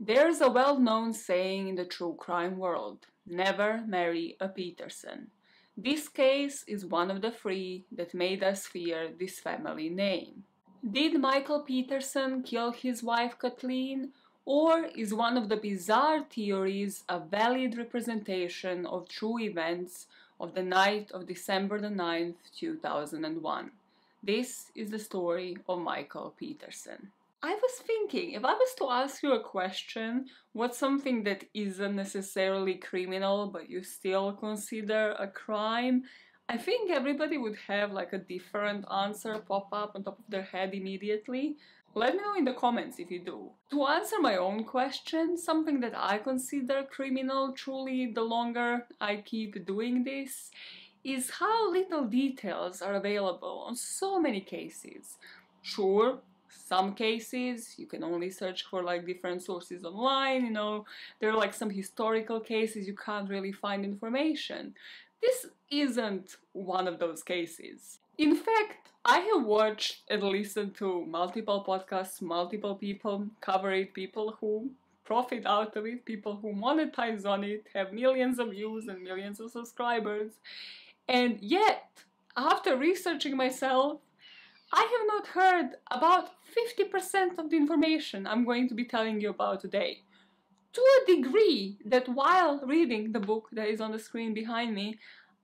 There's a well-known saying in the true crime world: never marry a Peterson. This case is one of the three that made us fear this family name. Did Michael Peterson kill his wife Kathleen, or is one of the bizarre theories a valid representation of true events of the night of December the 9th, 2001? This is the story of Michael Peterson. I was thinking, if I was to ask you a question, what's something that isn't necessarily criminal but you still consider a crime? I think everybody would have like a different answer pop up on top of their head immediately. Let me know in the comments if you do. To answer my own question, something that I consider criminal truly the longer I keep doing this is how little details are available on so many cases. Sure, some cases you can only search for like different sources online, you know, there are like some historical cases you can't really find information. This isn't one of those cases. In fact, I have watched and listened to multiple podcasts, multiple people cover it, people who profit out of it, people who monetize on it, have millions of views and millions of subscribers. And yet, after researching myself, I have not heard about 50% of the information I'm going to be telling you about today. To a degree that while reading the book that is on the screen behind me,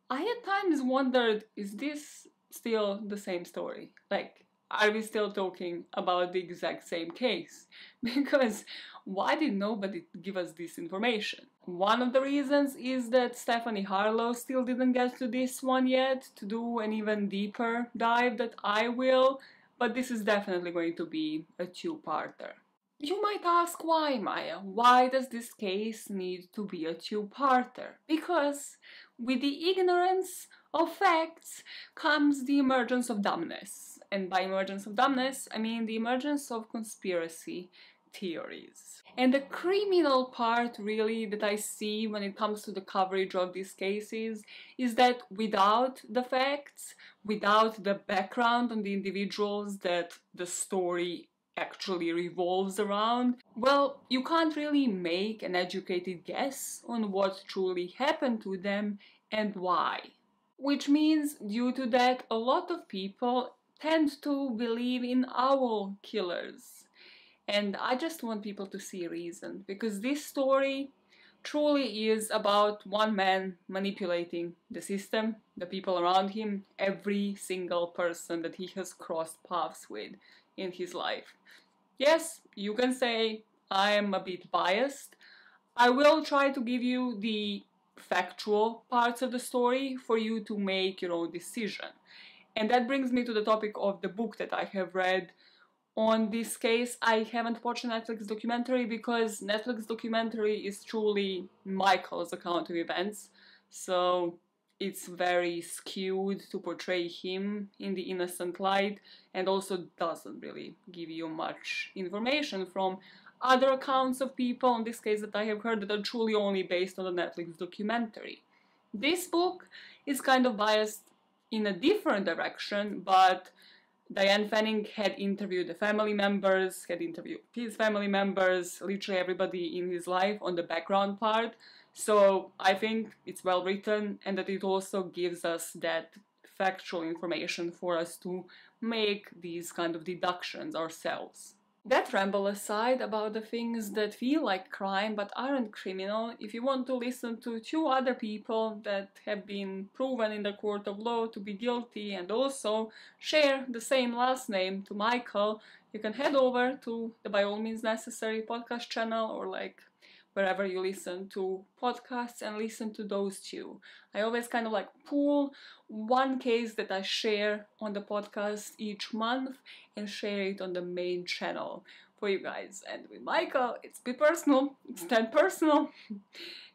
I at times wondered, is this still the same story? Like, are we still talking about the exact same case? Because why did nobody give us this information? One of the reasons is that Stephanie Harlow still didn't get to this one yet to do an even deeper dive that I will, but this is definitely going to be a two-parter. You might ask why, Maya? Why does this case need to be a two-parter? Because with the ignorance of facts comes the emergence of dumbness. And by emergence of dumbness, I mean the emergence of conspiracy theories. And the criminal part really that I see when it comes to the coverage of these cases is that without the facts, without the background on the individuals that the story actually revolves around, well, you can't really make an educated guess on what truly happened to them and why. Which means, due to that, a lot of people tend to believe in owl killers. And I just want people to see reason, because this story truly is about one man manipulating the system, the people around him, every single person that he has crossed paths with in his life. Yes, you can say I am a bit biased. I will try to give you the factual parts of the story for you to make your own decision. And that brings me to the topic of the book that I have read on this case. I haven't watched a Netflix documentary because Netflix documentary is truly Michael's account of events, so it's very skewed to portray him in the innocent light, and also doesn't really give you much information from other accounts of people, in this case that I have heard, that are truly only based on the Netflix documentary. This book is kind of biased in a different direction, but Diane Fanning had interviewed the family members, had interviewed his family members, literally everybody in his life on the background part. So I think it's well written, and that it also gives us that factual information for us to make these kind of deductions ourselves. That ramble aside about the things that feel like crime but aren't criminal, if you want to listen to two other people that have been proven in the court of law to be guilty and also share the same last name to Michael, you can head over to the By All Means Necessary podcast channel, or like wherever you listen to podcasts, and listen to those two. I always kind of like pull one case that I share on the podcast each month and share it on the main channel for you guys. And with Michael, it's a bit personal, it's 10 personal,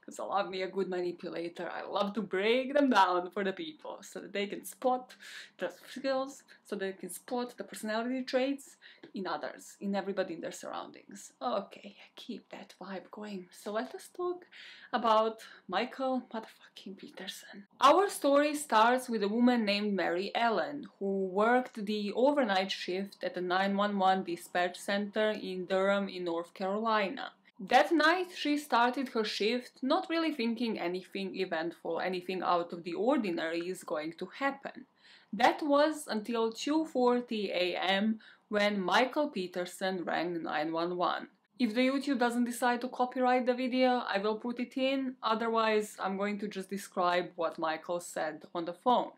because I love me a good manipulator. I love to break them down for the people so that they can spot the skills, so they can spot the personality traits in others, in everybody in their surroundings. Okay, keep that vibe going. So let us talk about Michael motherfucking Peterson. Our story starts with a woman named Mary Ellen, who worked the overnight shift at the 911 dispatch center in Durham in North Carolina. That night she started her shift, not really thinking anything eventful, anything out of the ordinary is going to happen. That was until 2:40 a.m. when Michael Peterson rang 911. If the YouTube doesn't decide to copyright the video, I will put it in, otherwise I'm going to just describe what Michael said on the phone.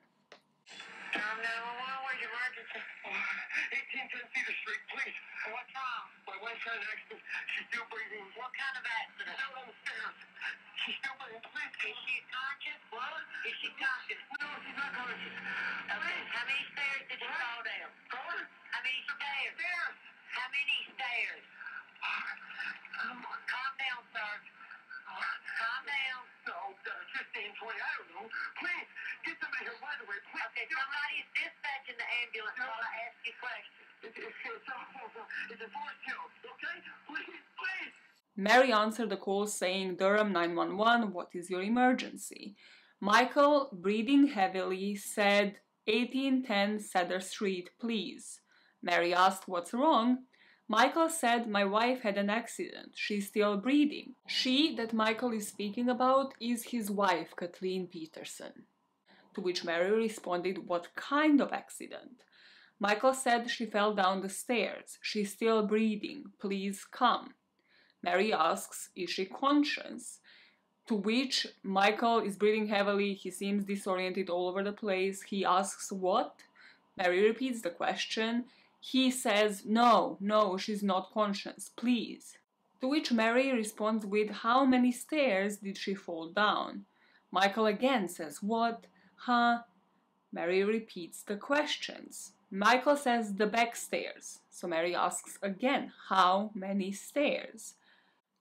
911, where's your emergency? 1810 Cedar Street, please. What's wrong? My wife's had an accident. She's still breathing. What kind of accident? Down on the stairs. She's still breathing, please. Is she conscious? What? Is she conscious? No, she's not conscious. Okay, how many stairs did you fall down? What? How many stairs? Stairs. How many stairs? Calm down, sir. Calm down. No, 15, 20, I don't know. Please, get somebody here right away, please. Okay, somebody is dispatching the ambulance while I ask you questions. It's a force kill, okay? Please, please. Mary answered the call saying, Durham 911, what is your emergency? Michael, breathing heavily, said, 1810 Cedar Street, please. Mary asked what's wrong. Michael said, my wife had an accident. She's still breathing. She that Michael is speaking about is his wife, Kathleen Peterson. To which Mary responded, what kind of accident? Michael said she fell down the stairs. She's still breathing. Please come. Mary asks, is she conscious? To which Michael is breathing heavily. He seems disoriented all over the place. He asks, what? Mary repeats the question. He says, no, she's not conscious, please. To which Mary responds with, how many stairs did she fall down? Michael again says, what? Huh? Mary repeats the questions. Michael says, the back stairs. So Mary asks again, how many stairs?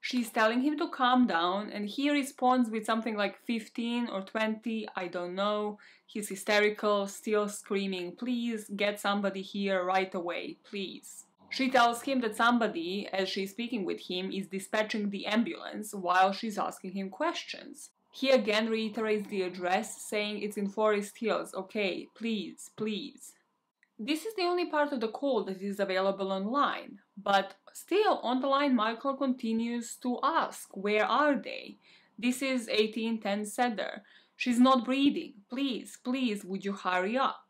She's telling him to calm down, and he responds with something like 15 or 20, I don't know. He's hysterical, still screaming, please get somebody here right away, please. She tells him that somebody, as she's speaking with him, is dispatching the ambulance while she's asking him questions. He again reiterates the address, saying it's in Forest Hills, okay, please, please. This is the only part of the call that is available online, but still on the line Michael continues to ask, where are they? This is 1810 Cedar. She's not breathing. Please, please, would you hurry up?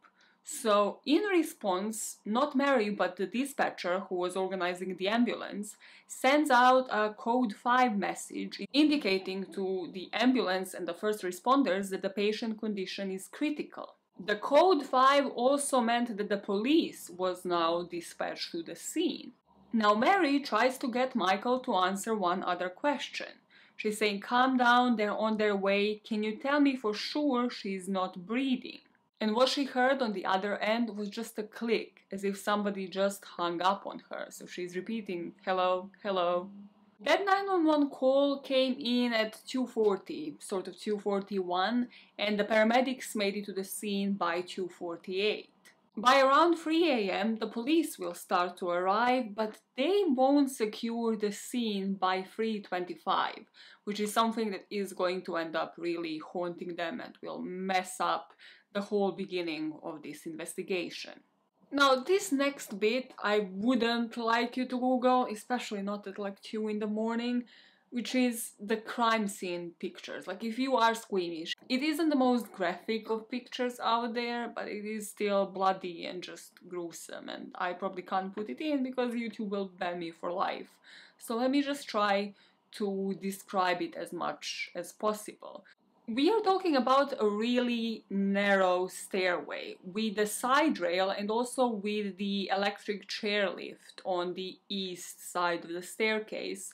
So in response, not Mary but the dispatcher who was organizing the ambulance sends out a code 5 message indicating to the ambulance and the first responders that the patient condition is critical. The code 5 also meant that the police was now dispatched to the scene. Now Mary tries to get Michael to answer one other question. She's saying, calm down, they're on their way, can you tell me for sure she's not breathing? And what she heard on the other end was just a click, as if somebody just hung up on her. So she's repeating, hello, hello. That 911 call came in at 2:40, sort of 2:41, and the paramedics made it to the scene by 2:48. By around 3 a.m., the police will start to arrive, but they won't secure the scene by 3:25, which is something that is going to end up really haunting them and will mess up the whole beginning of this investigation. Now, this next bit I wouldn't like you to Google, especially not at like 2 in the morning, which is the crime scene pictures. Like, if you are squeamish, it isn't the most graphic of pictures out there, but it is still bloody and just gruesome, and I probably can't put it in because YouTube will ban me for life. So let me just try to describe it as much as possible. We are talking about a really narrow stairway with the side rail and also with the electric chairlift on the east side of the staircase.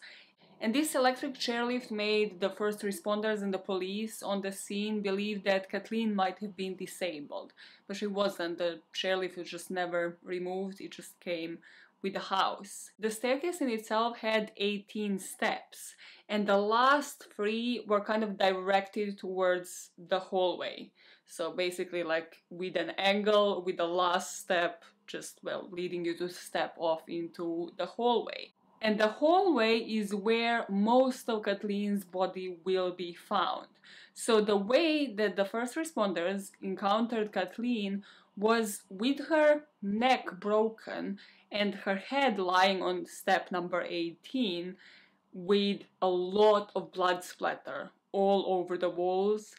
And this electric chairlift made the first responders and the police on the scene believe that Kathleen might have been disabled, but she wasn't. The chairlift was just never removed, it just came with the house. The staircase in itself had 18 steps, and the last 3 were kind of directed towards the hallway. So basically like with an angle, with the last step just, well, leading you to step off into the hallway. And the hallway is where most of Kathleen's body will be found. So the way that the first responders encountered Kathleen was with her neck broken and her head lying on step number 18, with a lot of blood splatter all over the walls,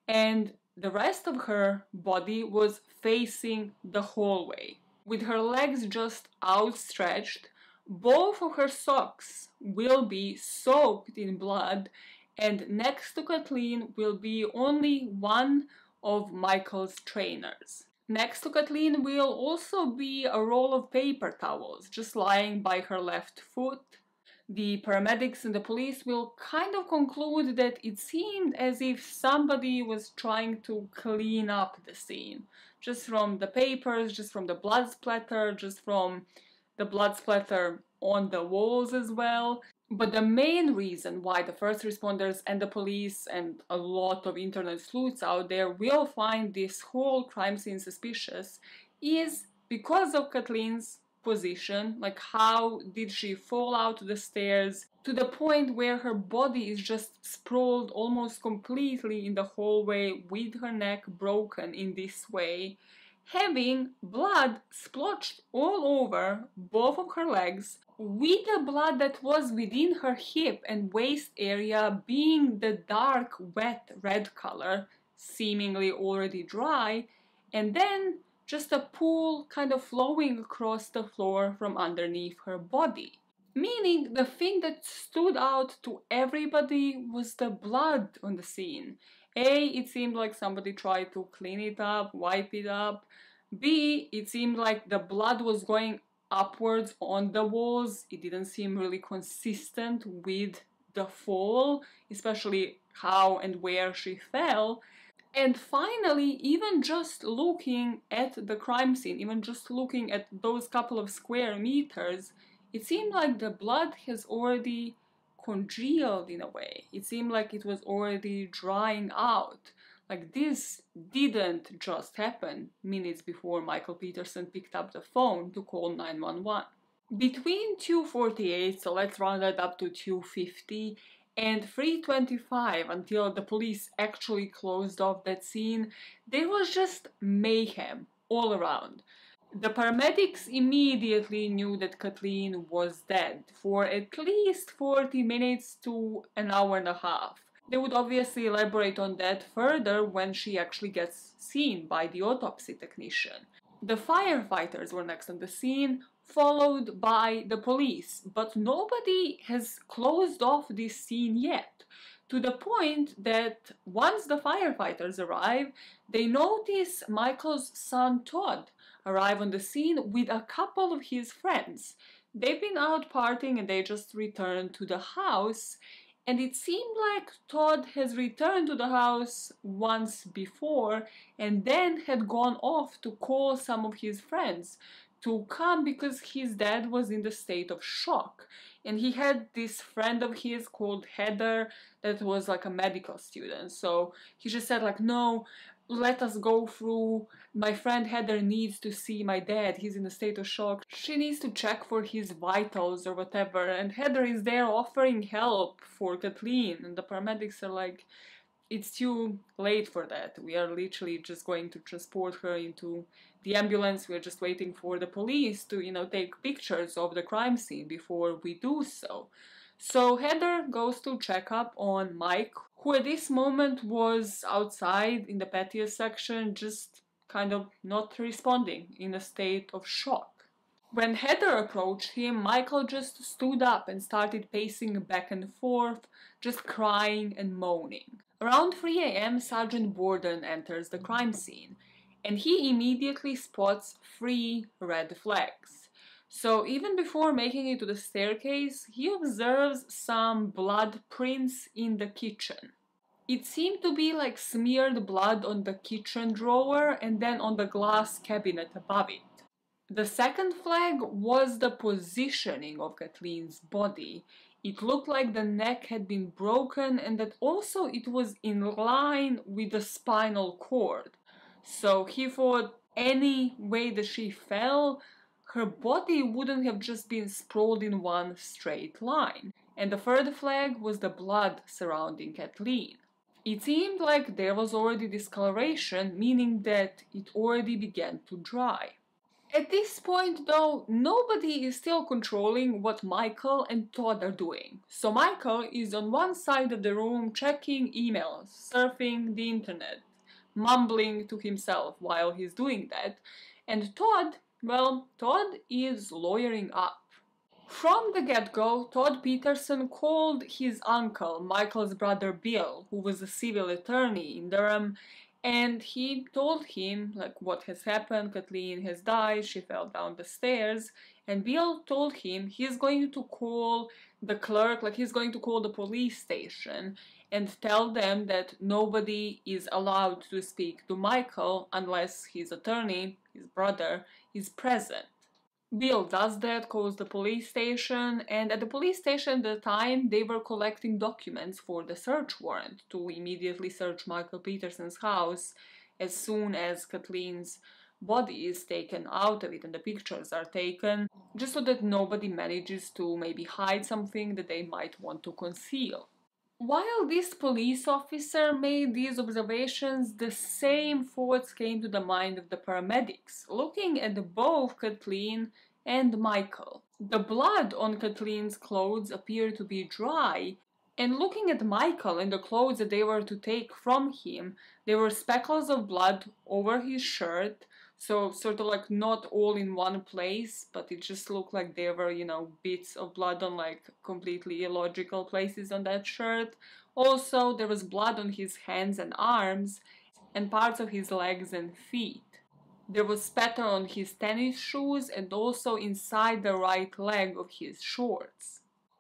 and the rest of her body was facing the hallway. With her legs just outstretched, both of her socks will be soaked in blood, and next to Kathleen will be only one of Michael's trainers. Next to Kathleen will also be a roll of paper towels just lying by her left foot. The paramedics and the police will kind of conclude that it seemed as if somebody was trying to clean up the scene. Just from the papers, just from the blood splatter, just from the blood splatter on the walls as well. But the main reason why the first responders and the police and a lot of internet sleuths out there will find this whole crime scene suspicious is because of Kathleen's position. Like, how did she fall out the stairs to the point where her body is just sprawled almost completely in the hallway with her neck broken in this way, having blood splotched all over both of her legs, with the blood that was within her hip and waist area being the dark wet red color, seemingly already dry, and then just a pool kind of flowing across the floor from underneath her body. Meaning the thing that stood out to everybody was the blood on the scene. A, it seemed like somebody tried to clean it up, wipe it up. B, it seemed like the blood was going upwards on the walls. It didn't seem really consistent with the fall, especially how and where she fell. And finally, even just looking at the crime scene, even just looking at those couple of square meters, it seemed like the blood has already congealed in a way. It seemed like it was already drying out. Like, this didn't just happen minutes before Michael Peterson picked up the phone to call 911. Between 2:48, so let's round that up to 2:50, and 3:25, until the police actually closed off that scene, there was just mayhem all around. The paramedics immediately knew that Kathleen was dead for at least 40 minutes to an hour and a half. They would obviously elaborate on that further when she actually gets seen by the autopsy technician. The firefighters were next on the scene, followed by the police, but nobody has closed off this scene yet, to the point that once the firefighters arrive, they notice Michael's son Todd arrive on the scene with a couple of his friends. They've been out partying and they just returned to the house, and it seemed like Todd has returned to the house once before and then had gone off to call some of his friends to come because his dad was in the state of shock. And he had this friend of his called Heather that was like a medical student. So he just said like, no, let us go through. My friend Heather needs to see my dad. He's in a state of shock. She needs to check for his vitals or whatever. And Heather is there offering help for Kathleen. And the paramedics are like, it's too late for that. We are literally just going to transport her into the ambulance. We're just waiting for the police to, take pictures of the crime scene before we do so. So Heather goes to check up on Mike, who at this moment was outside in the patio section, just kind of not responding, in a state of shock. When Heather approached him, Michael just stood up and started pacing back and forth, just crying and moaning. Around 3 a.m., Sergeant Borden enters the crime scene, and he immediately spots 3 red flags. So even before making it to the staircase, he observes some blood prints in the kitchen. It seemed to be like smeared blood on the kitchen drawer and then on the glass cabinet above it. The second flag was the positioning of Kathleen's body. It looked like the neck had been broken and that also it was in line with the spinal cord. So he thought any way that she fell, her body wouldn't have just been sprawled in one straight line. And the third flag was the blood surrounding Kathleen. It seemed like there was already discoloration, meaning that it already began to dry. At this point, though, nobody is still controlling what Michael and Todd are doing. So Michael is on one side of the room checking emails, surfing the internet, mumbling to himself while he's doing that. And Todd, well, Todd is lawyering up. From the get-go, Todd Peterson called his uncle, Michael's brother Bill, who was a civil attorney in Durham, and he told him like what has happened. Kathleen has died, she fell down the stairs, and Bill told him he's going to call the clerk, like he's going to call the police station and tell them that nobody is allowed to speak to Michael unless his attorney, his brother, is present. Bill does that, calls the police station, and at the police station at the time they were collecting documents for the search warrant to immediately search Michael Peterson's house as soon as Kathleen's body is taken out of it and the pictures are taken, just so that nobody manages to maybe hide something that they might want to conceal. While this police officer made these observations, the same thoughts came to the mind of the paramedics, looking at both Kathleen and Michael. The blood on Kathleen's clothes appeared to be dry, and looking at Michael and the clothes that they were to take from him, there were speckles of blood over his shirt, so sort of like not all in one place, but it just looked like there were, bits of blood on like completely illogical places on that shirt. Also, there was blood on his hands and arms and parts of his legs and feet. There was spatter on his tennis shoes and also inside the right leg of his shorts.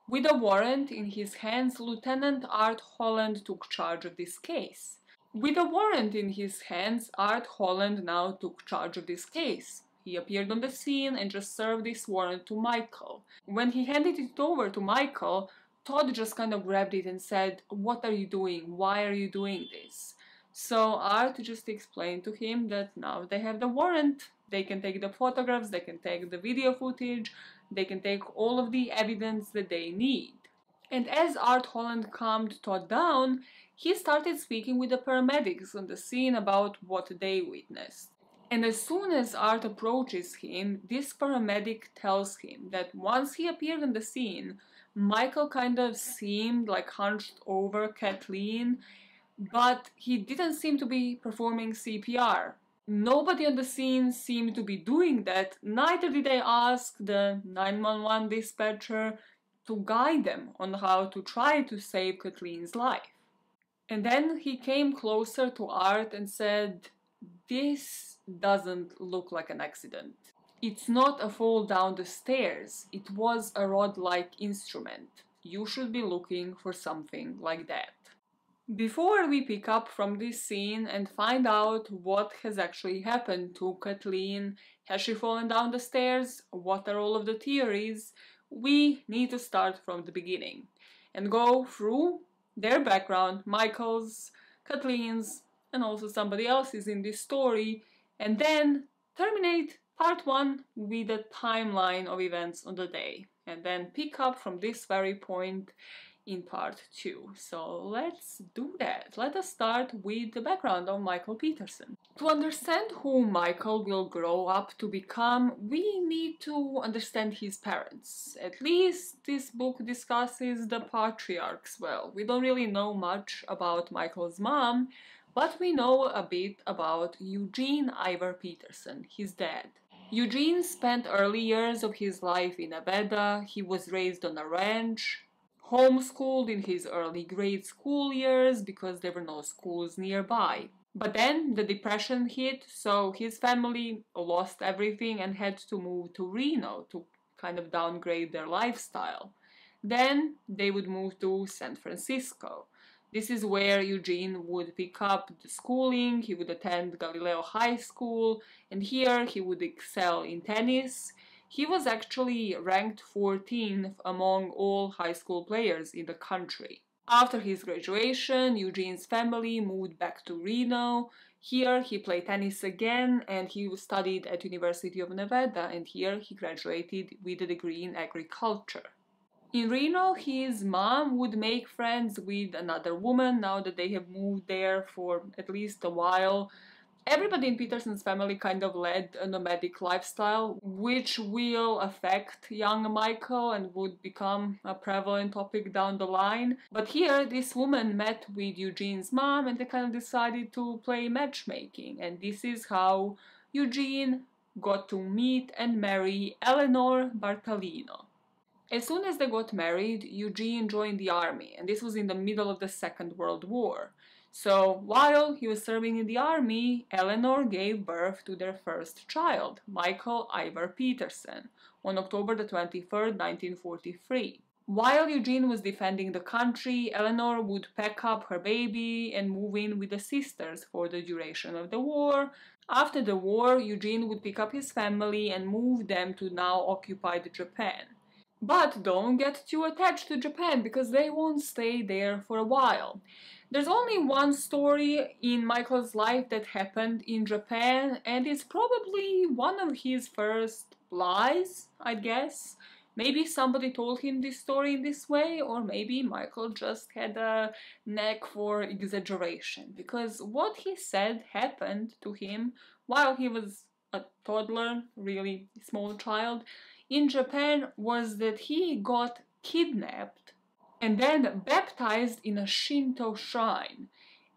With a warrant in his hands, Lieutenant Art Holland took charge of this case. With a warrant in his hands, Art Holland now took charge of this case. He appeared on the scene and just served this warrant to Michael. When he handed it over to Michael, Todd just kind of grabbed it and said, "What are you doing? Why are you doing this?" So Art just explained to him that now they have the warrant. They can take the photographs, they can take the video footage, they can take all of the evidence that they need. And as Art Holland calmed Todd down, he started speaking with the paramedics on the scene about what they witnessed. And as soon as Art approaches him, this paramedic tells him that once he appeared on the scene, Michael kind of seemed like hunched over Kathleen, but he didn't seem to be performing CPR. Nobody on the scene seemed to be doing that, neither did they ask the 911 dispatcher to guide them on how to try to save Kathleen's life. And then he came closer to Art and said, "This doesn't look like an accident. It's not a fall down the stairs. It was a rod-like instrument. You should be looking for something like that." Before we pick up from this scene and find out what has actually happened to Kathleen, has she fallen down the stairs, what are all of the theories, we need to start from the beginning and go through their background, Michael's, Kathleen's, and also somebody else's in this story, and then terminate part 1 with a timeline of events on the day, and then pick up from this very point in part 2. So let's do that. Let us start with the background of Michael Peterson. To understand who Michael will grow up to become, we need to understand his parents. At least this book discusses the patriarchs well. We don't really know much about Michael's mom, but we know a bit about Eugene Ivor Peterson, his dad. Eugene spent early years of his life in Nevada. He was raised on a ranch, homeschooled in his early grade school years because there were no schools nearby. But then the depression hit, so his family lost everything and had to move to Reno to kind of downgrade their lifestyle. Then they would move to San Francisco. This is where Eugene would pick up the schooling. He would attend Galileo High School, and here he would excel in tennis. He was actually ranked 14th among all high school players in the country. After his graduation, Eugene's family moved back to Reno. Here he played tennis again, and he studied at University of Nevada, and here he graduated with a degree in agriculture. In Reno, his mom would make friends with another woman now that they have moved there for at least a while. Everybody in Peterson's family kind of led a nomadic lifestyle, which will affect young Michael and would become a prevalent topic down the line. But here, this woman met with Eugene's mom and they kind of decided to play matchmaking. And this is how Eugene got to meet and marry Eleanor Bartalino. As soon as they got married, Eugene joined the army, and this was in the middle of the Second World War. So while he was serving in the army, Eleanor gave birth to their first child, Michael Ivar Peterson, on October the 23rd, 1943. While Eugene was defending the country, Eleanor would pack up her baby and move in with the sisters for the duration of the war. After the war, Eugene would pick up his family and move them to now occupied Japan. But don't get too attached to Japan because they won't stay there for a while. There's only one story in Michael's life that happened in Japan, and it's probably one of his first lies, I guess. Maybe somebody told him this story in this way, or maybe Michael just had a knack for exaggeration, because what he said happened to him while he was a toddler, really small child, in Japan was that he got kidnapped and then baptized in a Shinto shrine.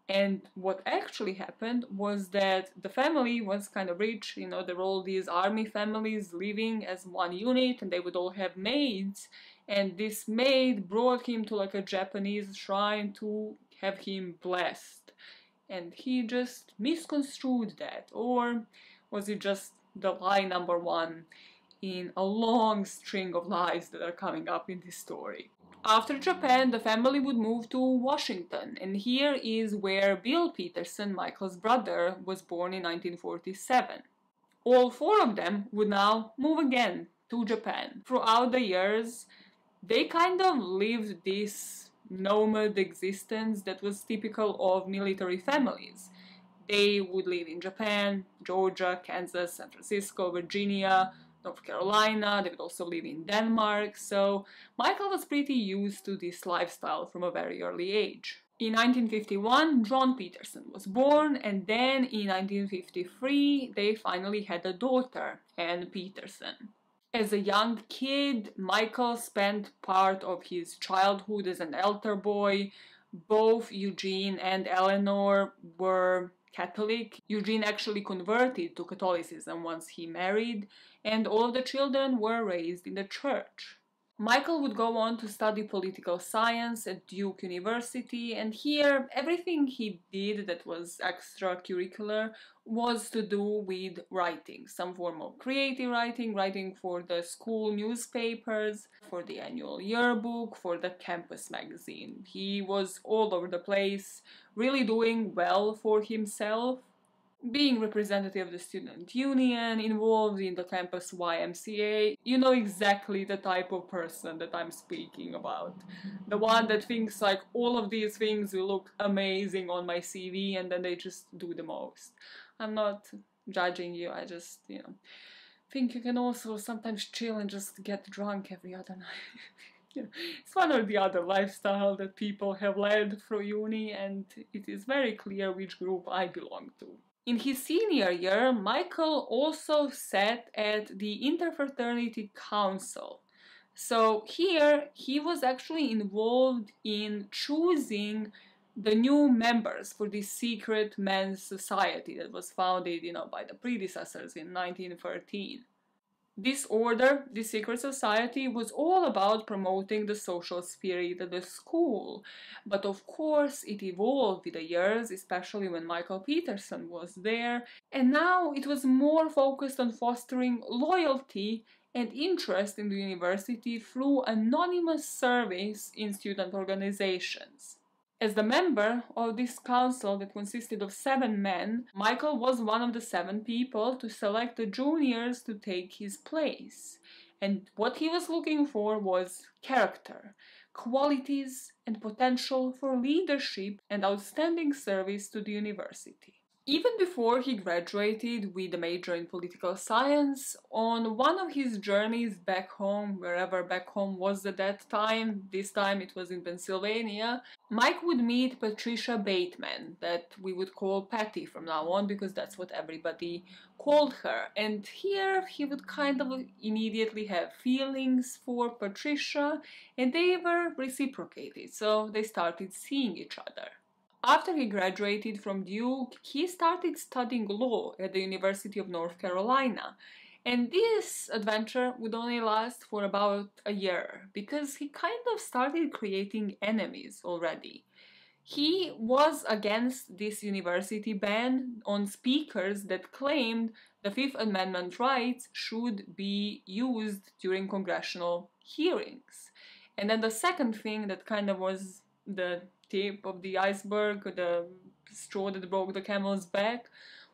And what actually happened was that the family was kind of rich, you know, there were all these army families living as one unit and they would all have maids. And this maid brought him to like a Japanese shrine to have him blessed. And he just misconstrued that. Or was it just the lie number one in a long string of lies that are coming up in this story? After Japan, the family would move to Washington, and here is where Bill Peterson, Michael's brother, was born in 1947. All four of them would now move again to Japan. Throughout the years, they kind of lived this nomad existence that was typical of military families. They would live in Japan, Georgia, Kansas, San Francisco, Virginia, North Carolina. They would also live in Denmark, so Michael was pretty used to this lifestyle from a very early age. In 1951, John Peterson was born, and then in 1953 they finally had a daughter, N Peterson. As a young kid, Michael spent part of his childhood as an altar boy. Both Eugene and Eleanor were Catholic. Eugene actually converted to Catholicism once he married, and all of the children were raised in the church. Michael would go on to study political science at Duke University, and here everything he did that was extracurricular was to do with writing, some form of creative writing, writing for the school newspapers, for the annual yearbook, for the campus magazine. He was all over the place, really doing well for himself, being representative of the student union, involved in the campus YMCA. You know exactly the type of person that I'm speaking about. The one that thinks like all of these things will look amazing on my CV and then they just do the most. I'm not judging you, I just, you know, think you can also sometimes chill and just get drunk every other night. You know, it's one or the other lifestyle that people have led through uni, and it is very clear which group I belong to. In his senior year, Michael also sat at the Interfraternity Council. So here, he was actually involved in choosing the new members for this secret men's society that was founded, you know, by the predecessors in 1913. This order, this secret society, was all about promoting the social spirit at the school. But of course, it evolved with the years, especially when Michael Peterson was there, and now it was more focused on fostering loyalty and interest in the university through anonymous service in student organizations. As the member of this council that consisted of 7 men, Michael was one of the 7 people to select the juniors to take his place. And what he was looking for was character, qualities, and potential for leadership and outstanding service to the university. Even before he graduated with a major in political science, on one of his journeys back home, wherever back home was at that time, this time it was in Pennsylvania, Mike would meet Patricia Bateman, that we would call Patty from now on because that's what everybody called her. And here he would kind of immediately have feelings for Patricia, and they were reciprocated, so they started seeing each other. After he graduated from Duke, he started studying law at the University of North Carolina. And this adventure would only last for about a year, because he kind of started creating enemies already. He was against this university ban on speakers that claimed the Fifth Amendment rights should be used during congressional hearings. And then the second thing that kind of was the tip of the iceberg, the straw that broke the camel's back,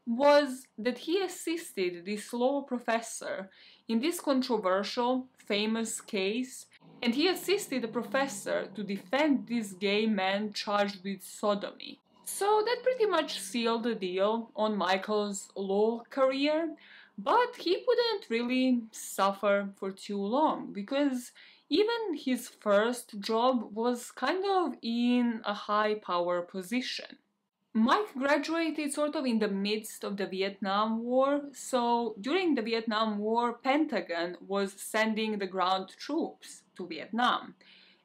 was that he assisted this law professor in this controversial, famous case, and he assisted the professor to defend this gay man charged with sodomy. So that pretty much sealed the deal on Michael's law career, but he wouldn't really suffer for too long, because even his first job was kind of in a high power position. Mike graduated sort of in the midst of the Vietnam War, so during the Vietnam War, Pentagon was sending the ground troops to Vietnam.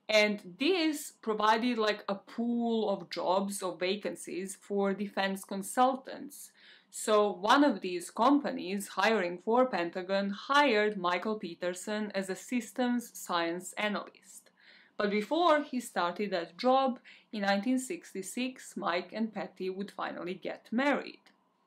And this provided like a pool of jobs, of vacancies for defense consultants. So one of these companies hiring for Pentagon hired Michael Peterson as a systems science analyst. But before he started that job, in 1966, Mike and Patty would finally get married.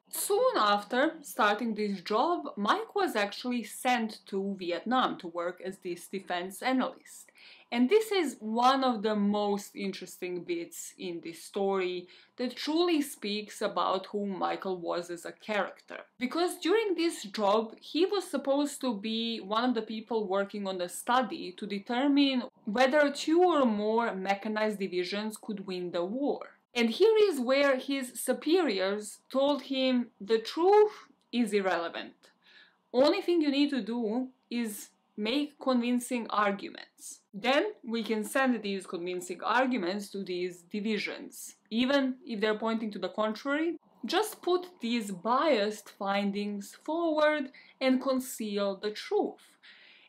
Soon after starting this job, Mike was actually sent to Vietnam to work as this defense analyst. And this is one of the most interesting bits in this story that truly speaks about who Michael was as a character. Because during this job, he was supposed to be one of the people working on the study to determine whether two or more mechanized divisions could win the war. And here is where his superiors told him the truth is irrelevant. Only thing you need to do is make convincing arguments. Then we can send these convincing arguments to these divisions. Even if they're pointing to the contrary, just put these biased findings forward and conceal the truth.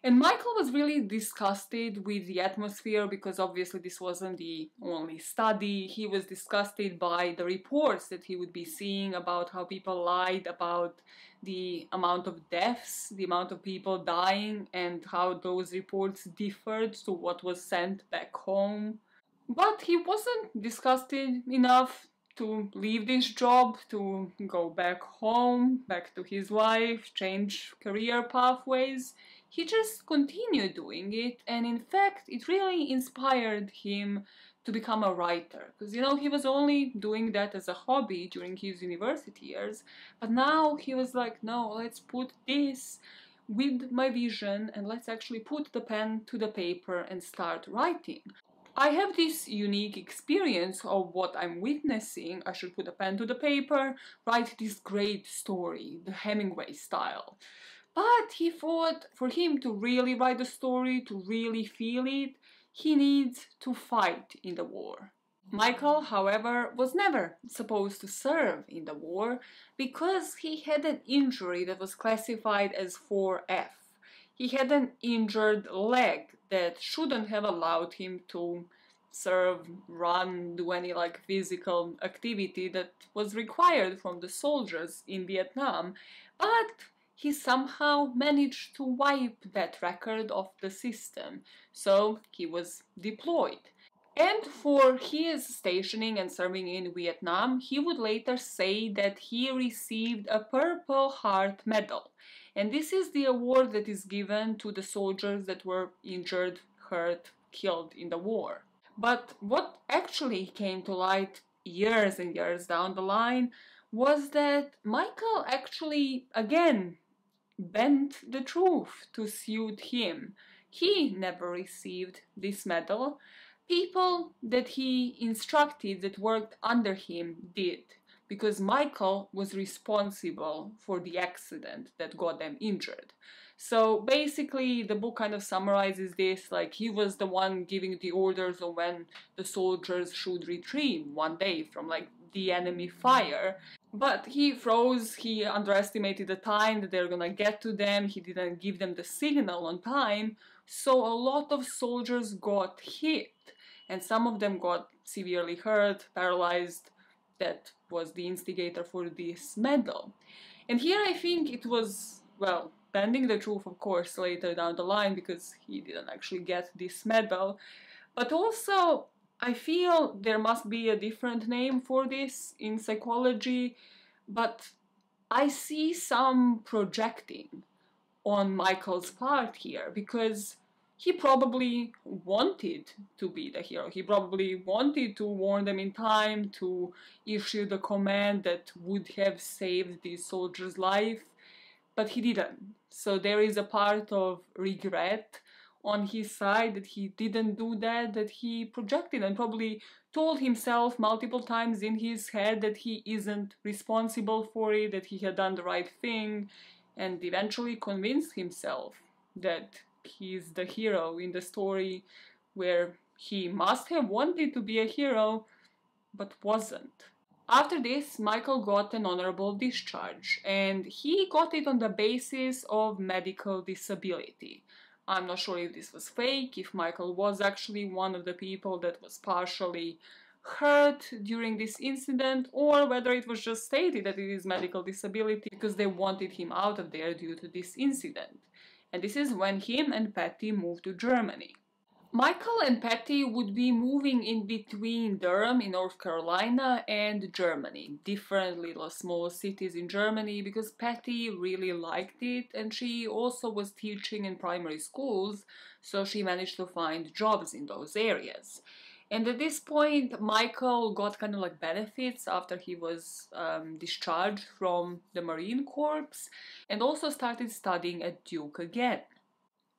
And Michael was really disgusted with the atmosphere because obviously this wasn't the only study. He was disgusted by the reports that he would be seeing about how people lied about the amount of deaths, the amount of people dying, and how those reports differed to what was sent back home. But he wasn't disgusted enough to leave this job, to go back home, back to his wife, change career pathways. He just continued doing it, and in fact, it really inspired him to become a writer. Because, he was only doing that as a hobby during his university years, but now he was like, no, let's put this with my vision and let's actually put the pen to the paper and start writing. I have this unique experience of what I'm witnessing. I should put a pen to the paper, write this great story, the Hemingway style. But he thought for him to really write the story, to really feel it, he needs to fight in the war. Michael, however, was never supposed to serve in the war because he had an injury that was classified as 4F. He had an injured leg that shouldn't have allowed him to serve, run, do any physical activity that was required from the soldiers in Vietnam, but he somehow managed to wipe that record off the system, so he was deployed. And for his stationing and serving in Vietnam, he would later say that he received a Purple Heart Medal. And this is the award that is given to the soldiers that were injured, hurt, killed in the war. But what actually came to light years and years down the line was that Michael actually, again, bent the truth to suit him. He never received this medal. People that he instructed that worked under him did, because Michael was responsible for the accident that got them injured. So basically the book kind of summarizes this, like he was the one giving the orders on when the soldiers should retreat one day from like the enemy fire. But he froze, he underestimated the time that they're gonna get to them, he didn't give them the signal on time, so a lot of soldiers got hit, and some of them got severely hurt, paralyzed. That was the instigator for this medal. And here I think it was, well, pending the truth, of course, later down the line, because he didn't actually get this medal, but also I feel there must be a different name for this in psychology, but I see some projecting on Michael's part here, because he probably wanted to be the hero. He probably wanted to warn them in time, to issue the command that would have saved this soldier's life, but he didn't. So there is a part of regret on his side that he didn't do that he projected, and probably told himself multiple times in his head that he isn't responsible for it, that he had done the right thing, and eventually convinced himself that he's the hero in the story, where he must have wanted to be a hero, but wasn't. After this, Michael got an honorable discharge, and he got it on the basis of medical disability. I'm not sure if this was fake, if Michael was actually one of the people that was partially hurt during this incident, or whether it was just stated that it is medical disability because they wanted him out of there due to this incident. And this is when him and Patty moved to Germany. Michael and Patty would be moving in between Durham in North Carolina and Germany, different little small cities in Germany, because Patty really liked it, and she also was teaching in primary schools, so she managed to find jobs in those areas. And at this point, Michael got kind of like benefits after he was discharged from the Marine Corps, and also started studying at Duke again.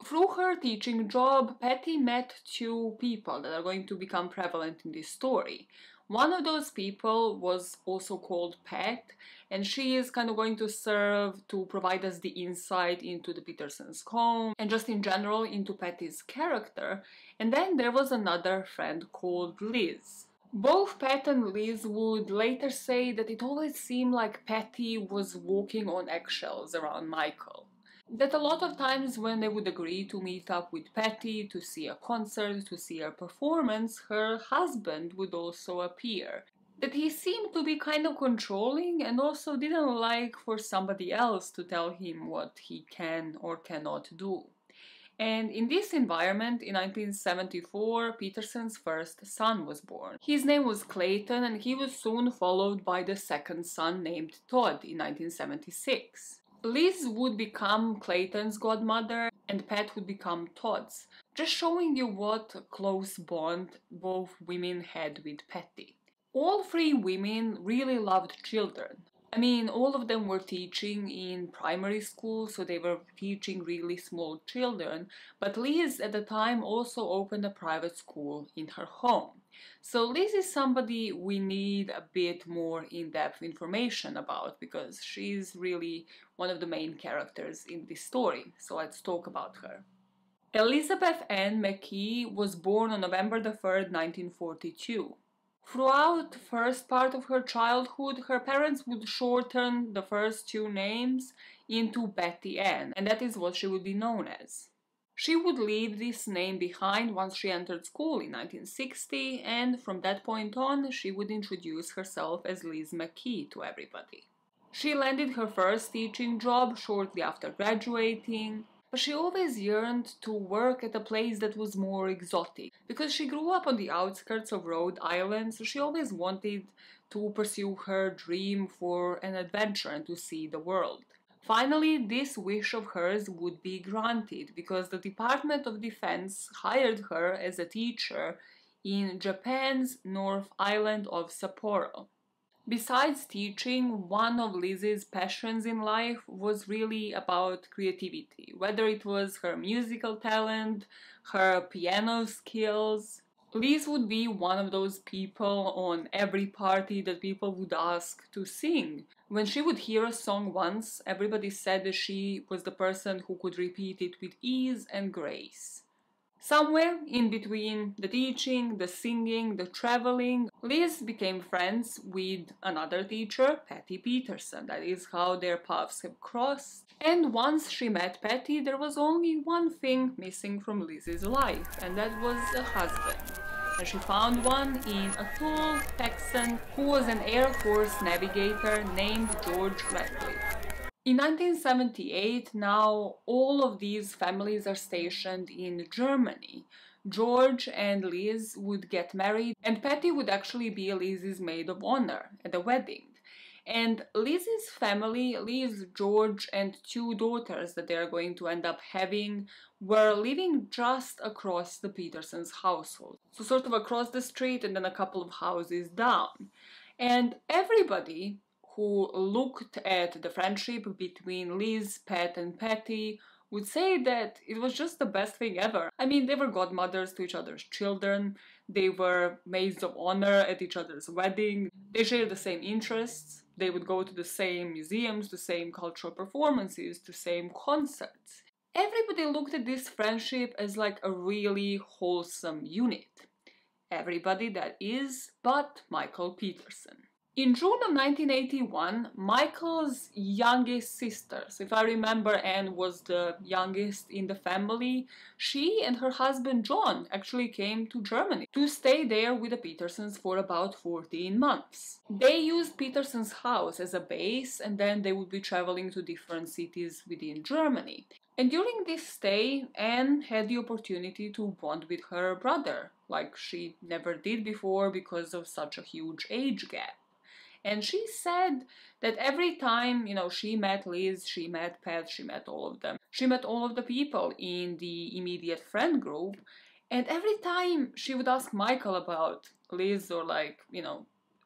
Through her teaching job, Patty met two people that are going to become prevalent in this story. One of those people was also called Pat, and she is kind of going to serve to provide us the insight into the Petersons' home, and just in general into Patty's character. And then there was another friend called Liz. Both Pat and Liz would later say that it always seemed like Patty was walking on eggshells around Michael. That a lot of times when they would agree to meet up with Patty to see a concert, to see a performance, her husband would also appear. That he seemed to be kind of controlling, and also didn't like for somebody else to tell him what he can or cannot do. And in this environment, in 1974, Peterson's first son was born. His name was Clayton, and he was soon followed by the second son named Todd in 1976. Liz would become Clayton's godmother, and Pat would become Todd's, just showing you what a close bond both women had with Patty. All three women really loved children. I mean, all of them were teaching in primary school, so they were teaching really small children, but Liz at the time also opened a private school in her home. So Liz is somebody we need a bit more in-depth information about, because she's really one of the main characters in this story, so let's talk about her. Elizabeth N Mckee was born on November the 3rd, 1942. Throughout the first part of her childhood, her parents would shorten the first two names into Betty Ann, and that is what she would be known as. She would leave this name behind once she entered school in 1960, and from that point on, she would introduce herself as Liz Mckee to everybody. She landed her first teaching job shortly after graduating, but she always yearned to work at a place that was more exotic. Because she grew up on the outskirts of Rhode Island, so she always wanted to pursue her dream for an adventure and to see the world. Finally, this wish of hers would be granted, because the Department of Defense hired her as a teacher in Japan's North Island of Sapporo. Besides teaching, one of Liz's passions in life was really about creativity, whether it was her musical talent, her piano skills. Liz would be one of those people on every party that people would ask to sing. When she would hear a song once, everybody said that she was the person who could repeat it with ease and grace. Somewhere in between the teaching, the singing, the traveling, Liz became friends with another teacher, Patty Peterson. That is how their paths have crossed. And once she met Patty, there was only one thing missing from Liz's life, and that was a husband. And she found one in a tall Texan who was an Air Force navigator named George Radcliffe. In 1978, now all of these families are stationed in Germany. George and Liz would get married, and Patty would actually be Liz's maid of honor at the wedding. And Liz's family, Liz, George, and two daughters that they are going to end up having, were living just across the Petersons' household. So sort of across the street and then a couple of houses down. And everybody who looked at the friendship between Liz, Pat, and Patty would say that it was just the best thing ever. I mean, they were godmothers to each other's children, they were maids of honor at each other's wedding, they shared the same interests, they would go to the same museums, the same cultural performances, the same concerts. Everybody looked at this friendship as like a really wholesome unit. Everybody, that is, but Michael Peterson. In June of 1981, Michael's youngest sister, so if I remember, Anne was the youngest in the family, she and her husband John actually came to Germany to stay there with the Petersons for about 14 months. They used Peterson's house as a base, and then they would be traveling to different cities within Germany. And during this stay, Anne had the opportunity to bond with her brother, like she never did before because of such a huge age gap. And she said that every time, she met Liz, she met Pat, she met all of them. She met all of the people in the immediate friend group. And every time she would ask Michael about Liz or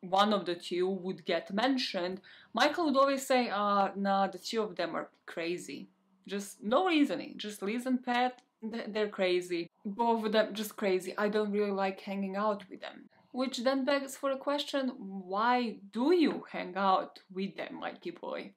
one of the two would get mentioned, Michael would always say, nah, the two of them are crazy. Just no reasoning. Just Liz and Pat, they're crazy. Both of them just crazy. I don't really like hanging out with them. Which then begs for a question, why do you hang out with them, Mikey boy?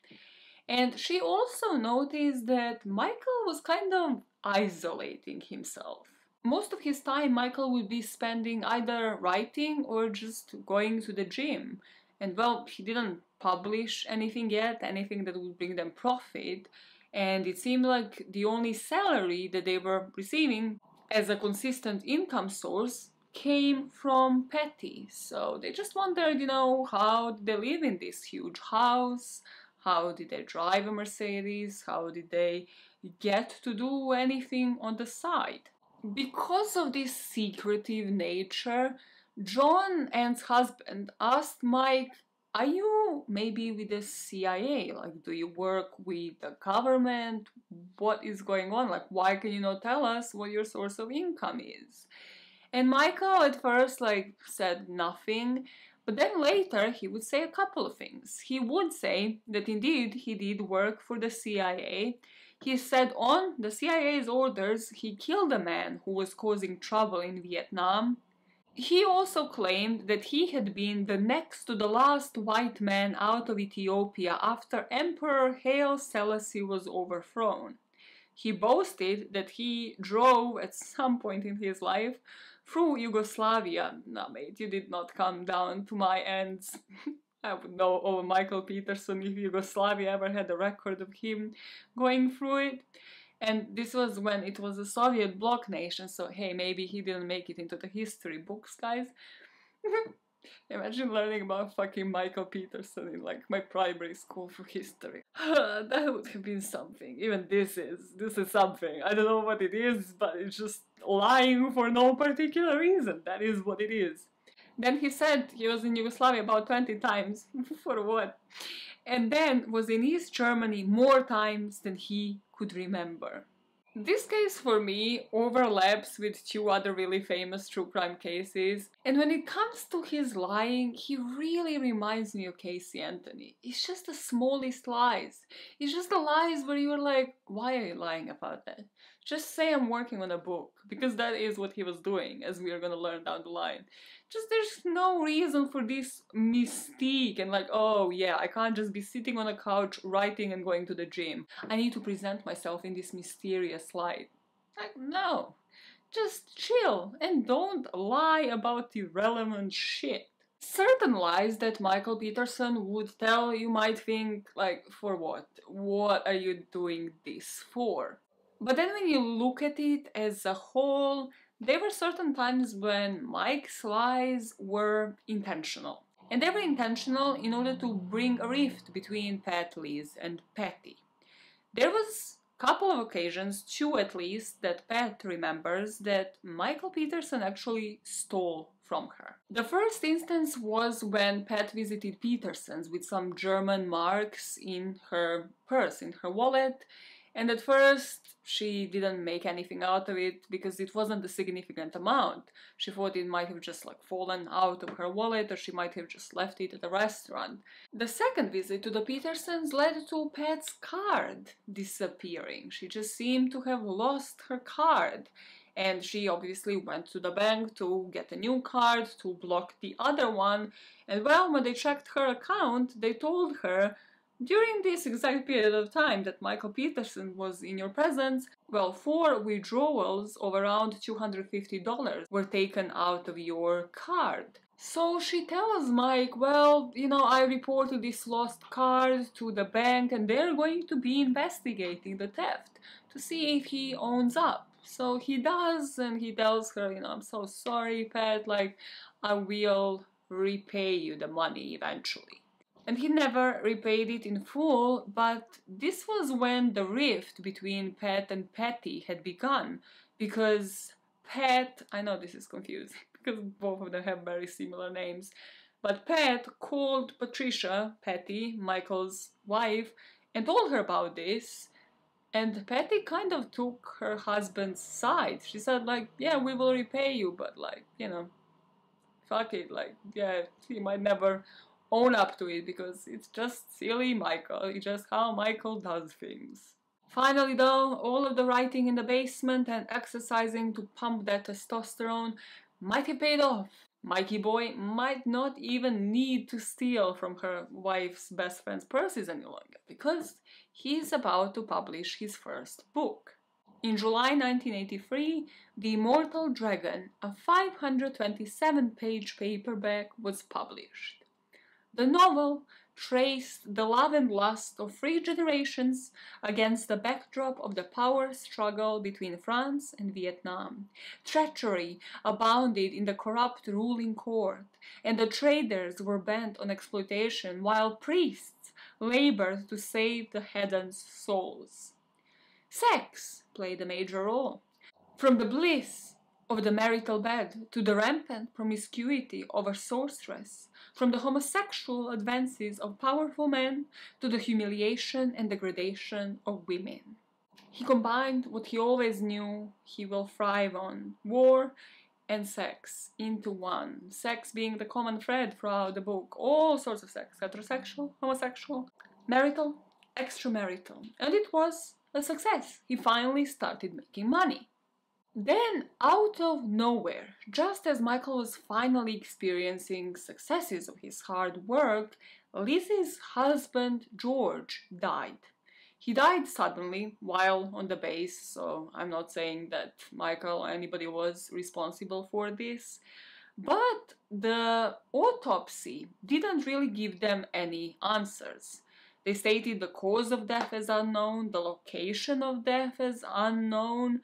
And she also noticed that Michael was kind of isolating himself. Most of his time Michael would be spending either writing or just going to the gym. And well, he didn't publish anything yet, anything that would bring them profit. And it seemed like the only salary that they were receiving as a consistent income source came from Patty. So they just wondered, how did they live in this huge house? How did they drive a Mercedes? How did they get to do anything on the side? Because of this secretive nature, John, Anne's husband, asked Mike, are you maybe with the CIA? Like, do you work with the government? What is going on? Like, why can you not tell us what your source of income is? And Michael at first said nothing, but then later he would say a couple of things. He would say that indeed he did work for the CIA. He said on the CIA's orders he killed a man who was causing trouble in Vietnam. He also claimed that he had been the next to the last white man out of Ethiopia after Emperor Haile Selassie was overthrown. He boasted that he drove at some point in his life through Yugoslavia. No, mate, you did not come down to my ends. I would know over Michael Peterson if Yugoslavia ever had a record of him going through it. And this was when it was a Soviet bloc nation, so hey, maybe he didn't make it into the history books, guys. Imagine learning about fucking Michael Peterson in my primary school for history. That would have been something. Even this is something. I don't know what it is, but it's just lying for no particular reason. That is what it is. Then he said he was in Yugoslavia about 20 times. For what? And then was in East Germany more times than he could remember. This case for me overlaps with two other really famous true crime cases, and when it comes to his lying, he really reminds me of Casey Anthony. It's just the smallest lies. It's just the lies where you're like, why are you lying about that? Just say I'm working on a book, because that is what he was doing, as we are gonna learn down the line. Just there's no reason for this mystique and like, oh yeah, I can't just be sitting on a couch writing and going to the gym. I need to present myself in this mysterious light. Like, no. Just chill and don't lie about irrelevant shit. Certain lies that Michael Peterson would tell, you might think, like, for what? What are you doing this for? But then when you look at it as a whole, there were certain times when Mike's lies were intentional. And they were intentional in order to bring a rift between Pat, Liz, and Patty. There was a couple of occasions, two at least, that Pat remembers that Michael Peterson actually stole from her. The first instance was when Pat visited Peterson's with some German marks in her purse, in her wallet, and at first she didn't make anything out of it because it wasn't a significant amount. She thought it might have just like fallen out of her wallet, or she might have just left it at a restaurant. The second visit to the Petersons led to Pat's card disappearing. She just seemed to have lost her card. And she obviously went to the bank to get a new card to block the other one. And well, when they checked her account, they told her, during this exact period of time that Michael Peterson was in your presence, well, 4 withdrawals of around $250 were taken out of your card. So she tells Mike, well, you know, I reported this lost card to the bank and they're going to be investigating the theft to see if he owns up. So he does, and he tells her, you know, I'm so sorry, Pat, like, I will repay you the money eventually. And he never repaid it in full, but this was when the rift between Pat and Patty had begun, because Pat, I know this is confusing, because both of them have very similar names, but Pat called Patricia, Patty, Michael's wife, and told her about this, and Patty kind of took her husband's side. She said, like, yeah, we will repay you, but, like, you know, fuck it, like, yeah, he might never own up to it because it's just silly Michael. It's just how Michael does things. Finally though, all of the writing in the basement and exercising to pump that testosterone might have paid off. Mikey boy might not even need to steal from her wife's best friend's purses any longer because he's about to publish his first book. In July 1983, The Immortal Dragon, a 527-page paperback, was published. The novel traced the love and lust of 3 generations against the backdrop of the power struggle between France and Vietnam. Treachery abounded in the corrupt ruling court, and the traders were bent on exploitation while priests labored to save the heathen's souls. Sex played a major role. From the bliss of the marital bed to the rampant promiscuity of a sorceress, from the homosexual advances of powerful men to the humiliation and degradation of women. He combined what he always knew he will thrive on, war and sex, into one. Sex being the common thread throughout the book. All sorts of sex, heterosexual, homosexual, marital, extramarital. And it was a success. He finally started making money. Then, out of nowhere, just as Michael was finally experiencing successes of his hard work, Lizzie's husband, George, died. He died suddenly while on the base, so I'm not saying that Michael or anybody was responsible for this, but the autopsy didn't really give them any answers. They stated the cause of death as unknown, the location of death as unknown,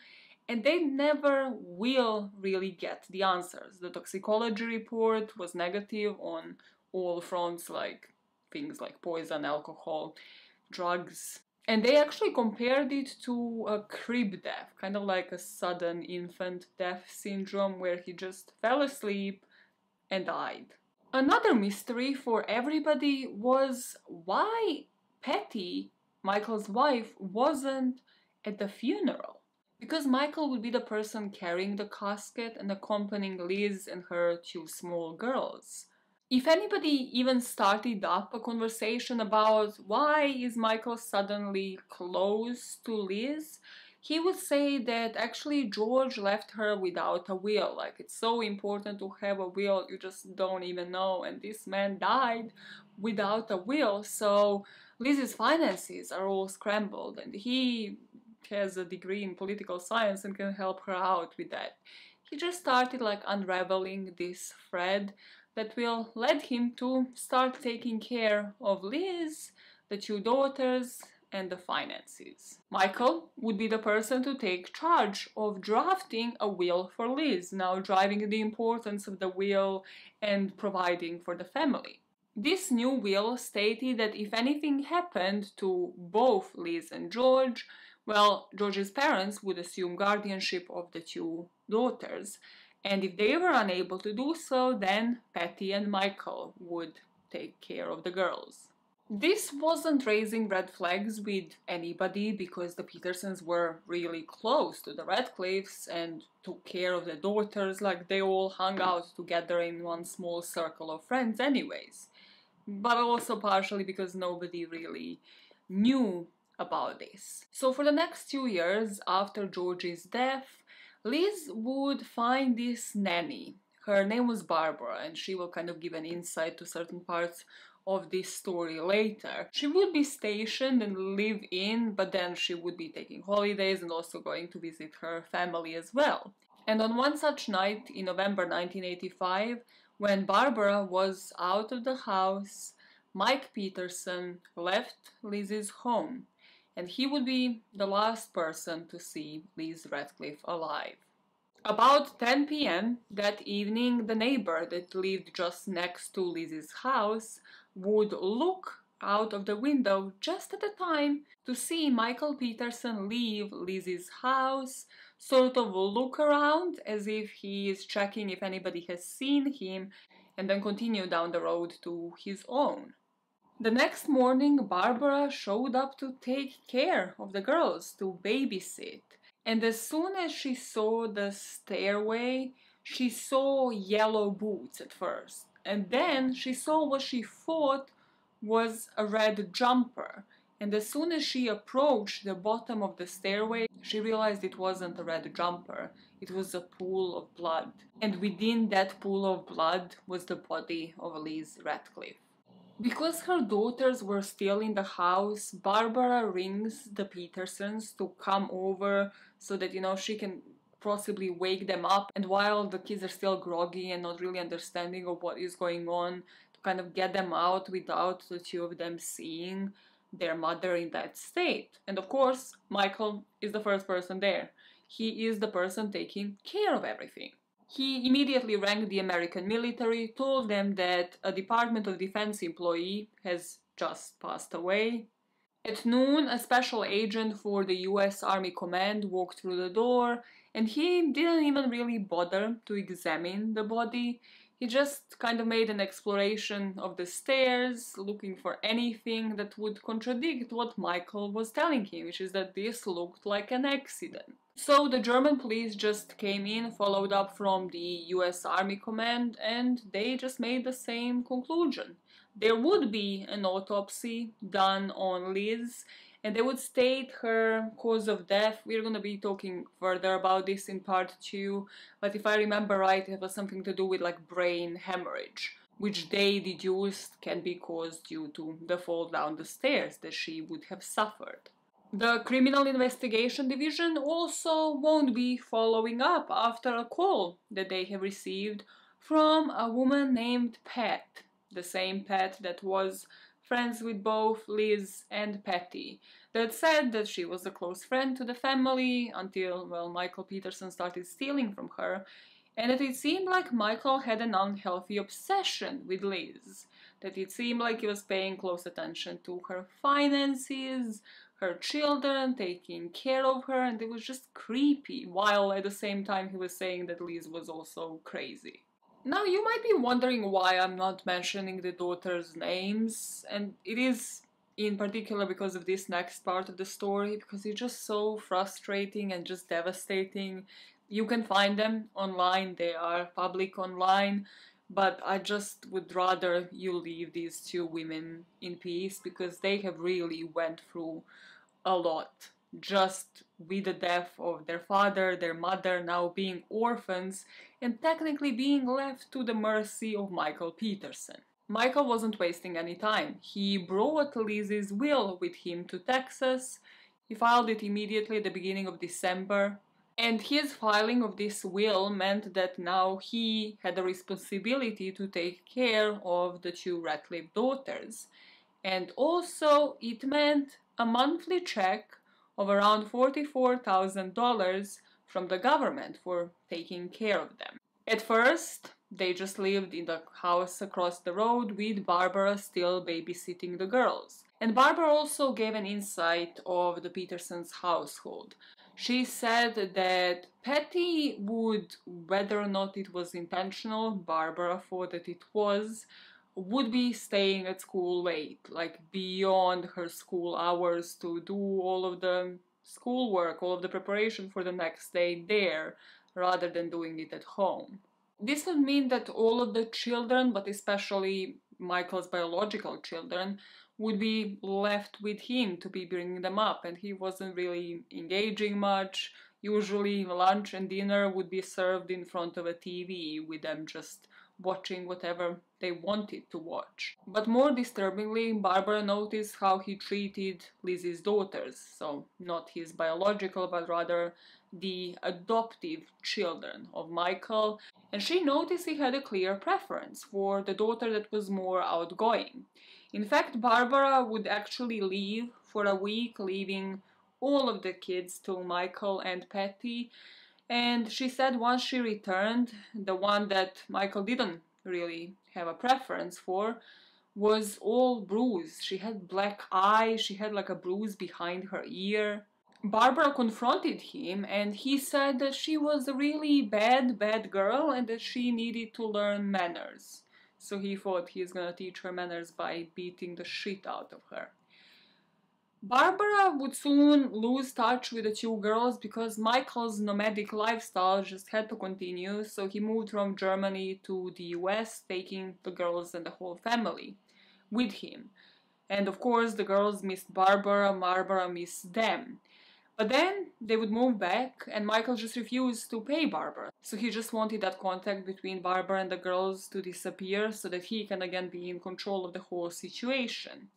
and they never will really get the answers. The toxicology report was negative on all fronts, like things like poison, alcohol, drugs. And they actually compared it to a crib death, kind of like a sudden infant death syndrome where he just fell asleep and died. Another mystery for everybody was why Patty, Michael's wife, wasn't at the funeral. Because Michael would be the person carrying the casket and accompanying Liz and her 2 small girls. If anybody even started up a conversation about why is Michael suddenly close to Liz, he would say that actually George left her without a will. Like, it's so important to have a will, you just don't even know. And this man died without a will, so Liz's finances are all scrambled, and he has a degree in political science and can help her out with that. He just started like unraveling this thread that will lead him to start taking care of Liz, the two daughters, and the finances. Michael would be the person to take charge of drafting a will for Liz, now driving the importance of the will and providing for the family. This new will stated that if anything happened to both Liz and George, well, George's parents would assume guardianship of the two daughters, and if they were unable to do so, then Patty and Michael would take care of the girls. This wasn't raising red flags with anybody because the Petersons were really close to the Radcliffes and took care of the daughters, like they all hung out together in one small circle of friends anyways. But also partially because nobody really knew about this. So for the next 2 years after George's death, Liz would find this nanny. Her name was Barbara, and she will kind of give an insight to certain parts of this story later. She would be stationed and live in, but then she would be taking holidays and also going to visit her family as well. And on one such night in November 1985, when Barbara was out of the house, Mike Peterson left Liz's home, and he would be the last person to see Liz Radcliffe alive. About 10 p.m. that evening, the neighbor that lived just next to Liz's house would look out of the window just at the time to see Michael Peterson leave Liz's house, sort of look around as if he is checking if anybody has seen him, and then continue down the road to his own. The next morning, Barbara showed up to take care of the girls, to babysit. And as soon as she saw the stairway, she saw yellow boots at first. And then she saw what she thought was a red jumper. And as soon as she approached the bottom of the stairway, she realized it wasn't a red jumper. It was a pool of blood. And within that pool of blood was the body of Liz Radcliffe. Because her daughters were still in the house, Barbara rings the Petersons to come over so that, she can possibly wake them up. And while the kids are still groggy and not really understanding of what is going on, to kind of get them out without the two of them seeing their mother in that state. And of course, Michael is the first person there. He is the person taking care of everything. He immediately rang the American military, told them that a Department of Defense employee has just passed away. At noon, a special agent for the US Army Command walked through the door, and he didn't even really bother to examine the body. He just kind of made an exploration of the stairs, looking for anything that would contradict what Michael was telling him, which is that this looked like an accident. So the German police just came in, followed up from the US Army Command, and they just made the same conclusion. There would be an autopsy done on Liz, and they would state her cause of death. We're going to be talking further about this in part 2, but if I remember right, it was something to do with like brain hemorrhage, which they deduced can be caused due to the fall down the stairs that she would have suffered. The Criminal Investigation Division also won't be following up after a call that they have received from a woman named Pat, the same Pat that was friends with both Liz and Patty, that said that she was a close friend to the family until, well, Michael Peterson started stealing from her, and that it seemed like Michael had an unhealthy obsession with Liz, that it seemed like he was paying close attention to her finances, her children, taking care of her, and it was just creepy, while at the same time he was saying that Liz was also crazy. Now, you might be wondering why I'm not mentioning the daughters' names, and it is in particular because of this next part of the story, because it's just so frustrating and just devastating. You can find them online, they are public online, but I just would rather you leave these two women in peace, because they have really went through a lot just with the death of their father, their mother, now being orphans and technically being left to the mercy of Michael Peterson. Michael wasn't wasting any time. He brought Lizzie's will with him to Texas. He filed it immediately at the beginning of December. And his filing of this will meant that now he had the responsibility to take care of the two Ratcliffe daughters. And also it meant a monthly check of around $44,000 from the government for taking care of them. At first, they just lived in the house across the road with Barbara still babysitting the girls. And Barbara also gave an insight of the Petersons' household. She said that Patty would, whether or not it was intentional, Barbara thought that it was, would be staying at school late, like beyond her school hours to do all of the schoolwork, all of the preparation for the next day there, rather than doing it at home. This would mean that all of the children, but especially Michael's biological children, would be left with him to be bringing them up, and he wasn't really engaging much. Usually lunch and dinner would be served in front of a TV with them just watching whatever they wanted to watch. But more disturbingly, Barbara noticed how he treated Lizzie's daughters, so not his biological but rather the adoptive children of Michael, and she noticed he had a clear preference for the daughter that was more outgoing. In fact, Barbara would actually leave for a week, leaving all of the kids to Michael and Patty, and she said once she returned, the one that Michael didn't really have a preference for was all bruised. She had black eyes, she had like a bruise behind her ear. Barbara confronted him and he said that she was a really bad girl and that she needed to learn manners. So he thought he's gonna teach her manners by beating the shit out of her. Barbara would soon lose touch with the two girls because Michael's nomadic lifestyle just had to continue, so he moved from Germany to the US, taking the girls and the whole family with him. And of course the girls missed Barbara, Barbara missed them. But then they would move back and Michael just refused to pay Barbara. So he just wanted that contact between Barbara and the girls to disappear so that he can again be in control of the whole situation.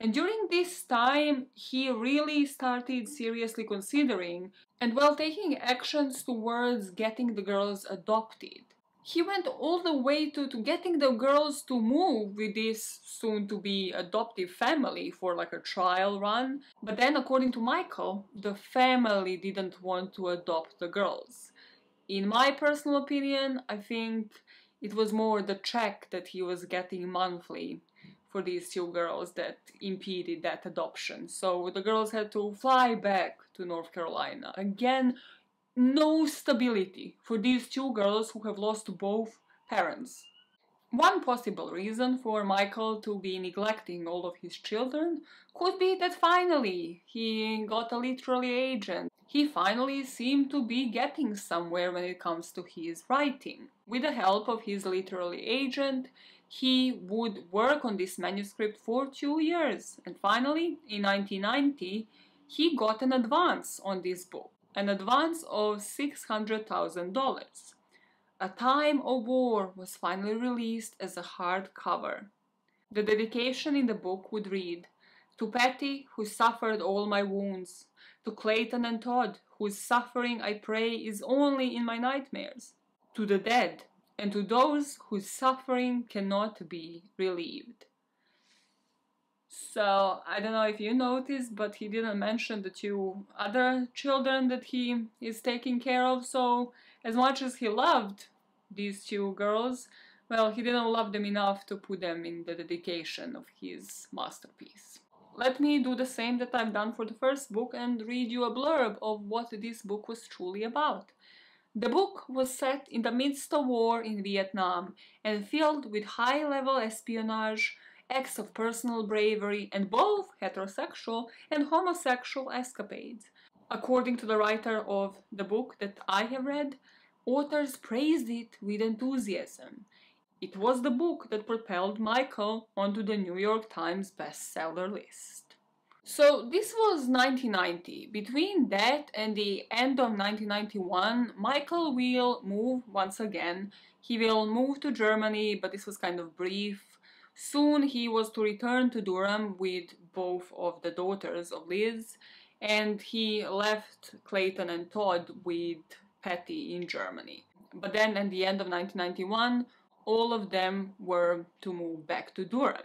And during this time, he really started seriously considering and taking actions towards getting the girls adopted. He went all the way to getting the girls to move with this soon-to-be adoptive family for like a trial run. But then, according to Michael, the family didn't want to adopt the girls. In my personal opinion, I think it was more the check that he was getting monthly for these two girls that impeded that adoption. So the girls had to fly back to North Carolina. Again, no stability for these two girls who have lost both parents. One possible reason for Michael to be neglecting all of his children could be that finally he got a literary agent. He finally seemed to be getting somewhere when it comes to his writing. With the help of his literary agent, he would work on this manuscript for 2 years, and finally, in 1990, he got an advance on this book, an advance of $600,000. A Time of War was finally released as a hardcover. The dedication in the book would read, "To Patty, who suffered all my wounds, to Clayton and Todd, whose suffering I pray is only in my nightmares, to the dead, and to those whose suffering cannot be relieved." So, I don't know if you noticed, but he didn't mention the two other children that he is taking care of, so as much as he loved these two girls, well, he didn't love them enough to put them in the dedication of his masterpiece. Let me do the same that I've done for the first book and read you a blurb of what this book was truly about. The book was set in the midst of war in Vietnam and filled with high-level espionage, acts of personal bravery, and both heterosexual and homosexual escapades. According to the writer of the book that I have read, authors praised it with enthusiasm. It was the book that propelled Michael onto the New York Times bestseller list. So this was 1990. Between that and the end of 1991, Michael will move once again. He will move to Germany, but this was kind of brief. Soon he was to return to Durham with both of the daughters of Liz, and he left Clayton and Todd with Patty in Germany. But then at the end of 1991, all of them were to move back to Durham.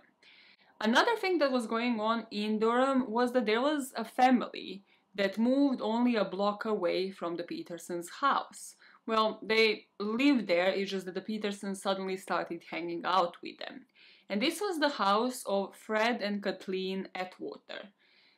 Another thing that was going on in Durham was that there was a family that moved only a block away from the Petersons' house. Well, they lived there, it's just that the Petersons suddenly started hanging out with them. And this was the house of Fred and Kathleen Atwater.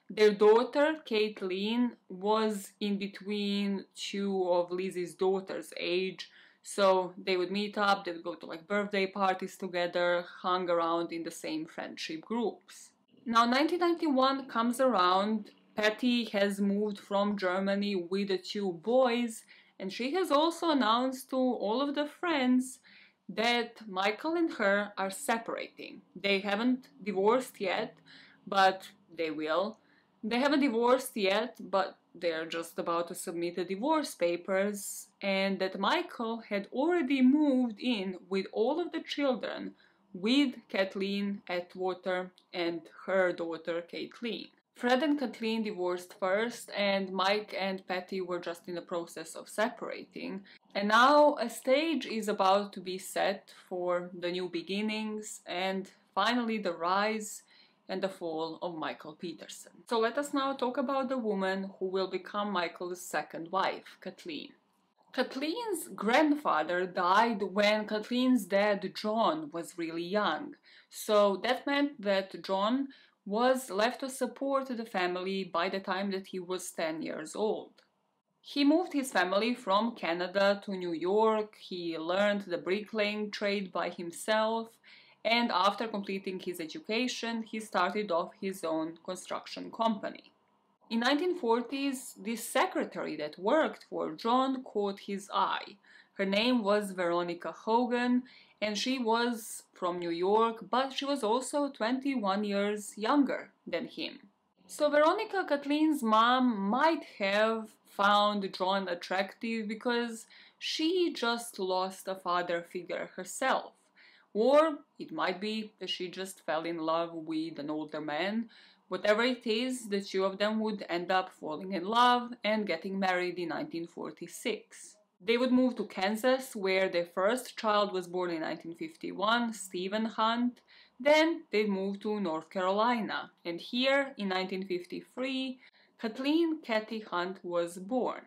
Their daughter, Kathleen, was in between two of Lizzie's daughters' age, so they would meet up, they would go to like birthday parties together, hung around in the same friendship groups. Now 1991 comes around, Patty has moved from Germany with the two boys, and she has also announced to all of the friends that Michael and her are separating. They haven't divorced yet, but they will. They haven't divorced yet, but they're just about to submit the divorce papers, and that Michael had already moved in with all of the children with Kathleen Atwater and her daughter Kathleen. Fred and Kathleen divorced first, and Mike and Patty were just in the process of separating. And now a stage is about to be set for the new beginnings and finally the rise and the fall of Michael Peterson. So let us now talk about the woman who will become Michael's second wife, Kathleen. Kathleen's grandfather died when Kathleen's dad, John, was really young. So that meant that John was left to support the family by the time that he was 10 years old. He moved his family from Canada to New York, he learned the bricklaying trade by himself, and after completing his education, he started off his own construction company. In 1940s, this secretary that worked for John caught his eye. Her name was Veronica Hogan, and she was from New York, but she was also 21 years younger than him. So Veronica, Kathleen's mom, might have found John attractive because she just lost a father figure herself. Or it might be that she just fell in love with an older man. Whatever it is, the two of them would end up falling in love and getting married in 1946. They would move to Kansas, where their first child was born in 1951, Stephen Hunt. Then they'd move to North Carolina, and here in 1953, Kathleen Kathy Hunt was born.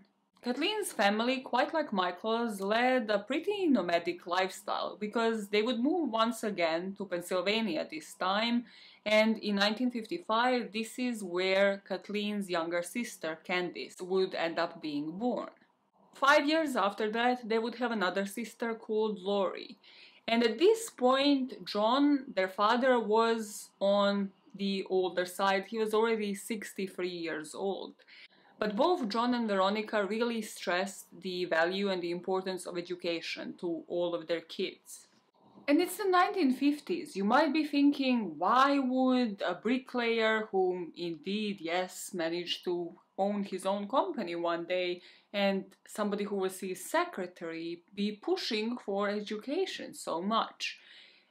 Kathleen's family, quite like Michael's, led a pretty nomadic lifestyle because they would move once again to Pennsylvania this time, and in 1955 this is where Kathleen's younger sister Candice would end up being born. 5 years after that, they would have another sister called Lori, and at this point John, their father, was on the older side. He was already 63 years old. But both John and Veronica really stressed the value and the importance of education to all of their kids. And it's the 1950s. You might be thinking, why would a bricklayer whom indeed, yes, managed to own his own company one day and somebody who was his secretary be pushing for education so much?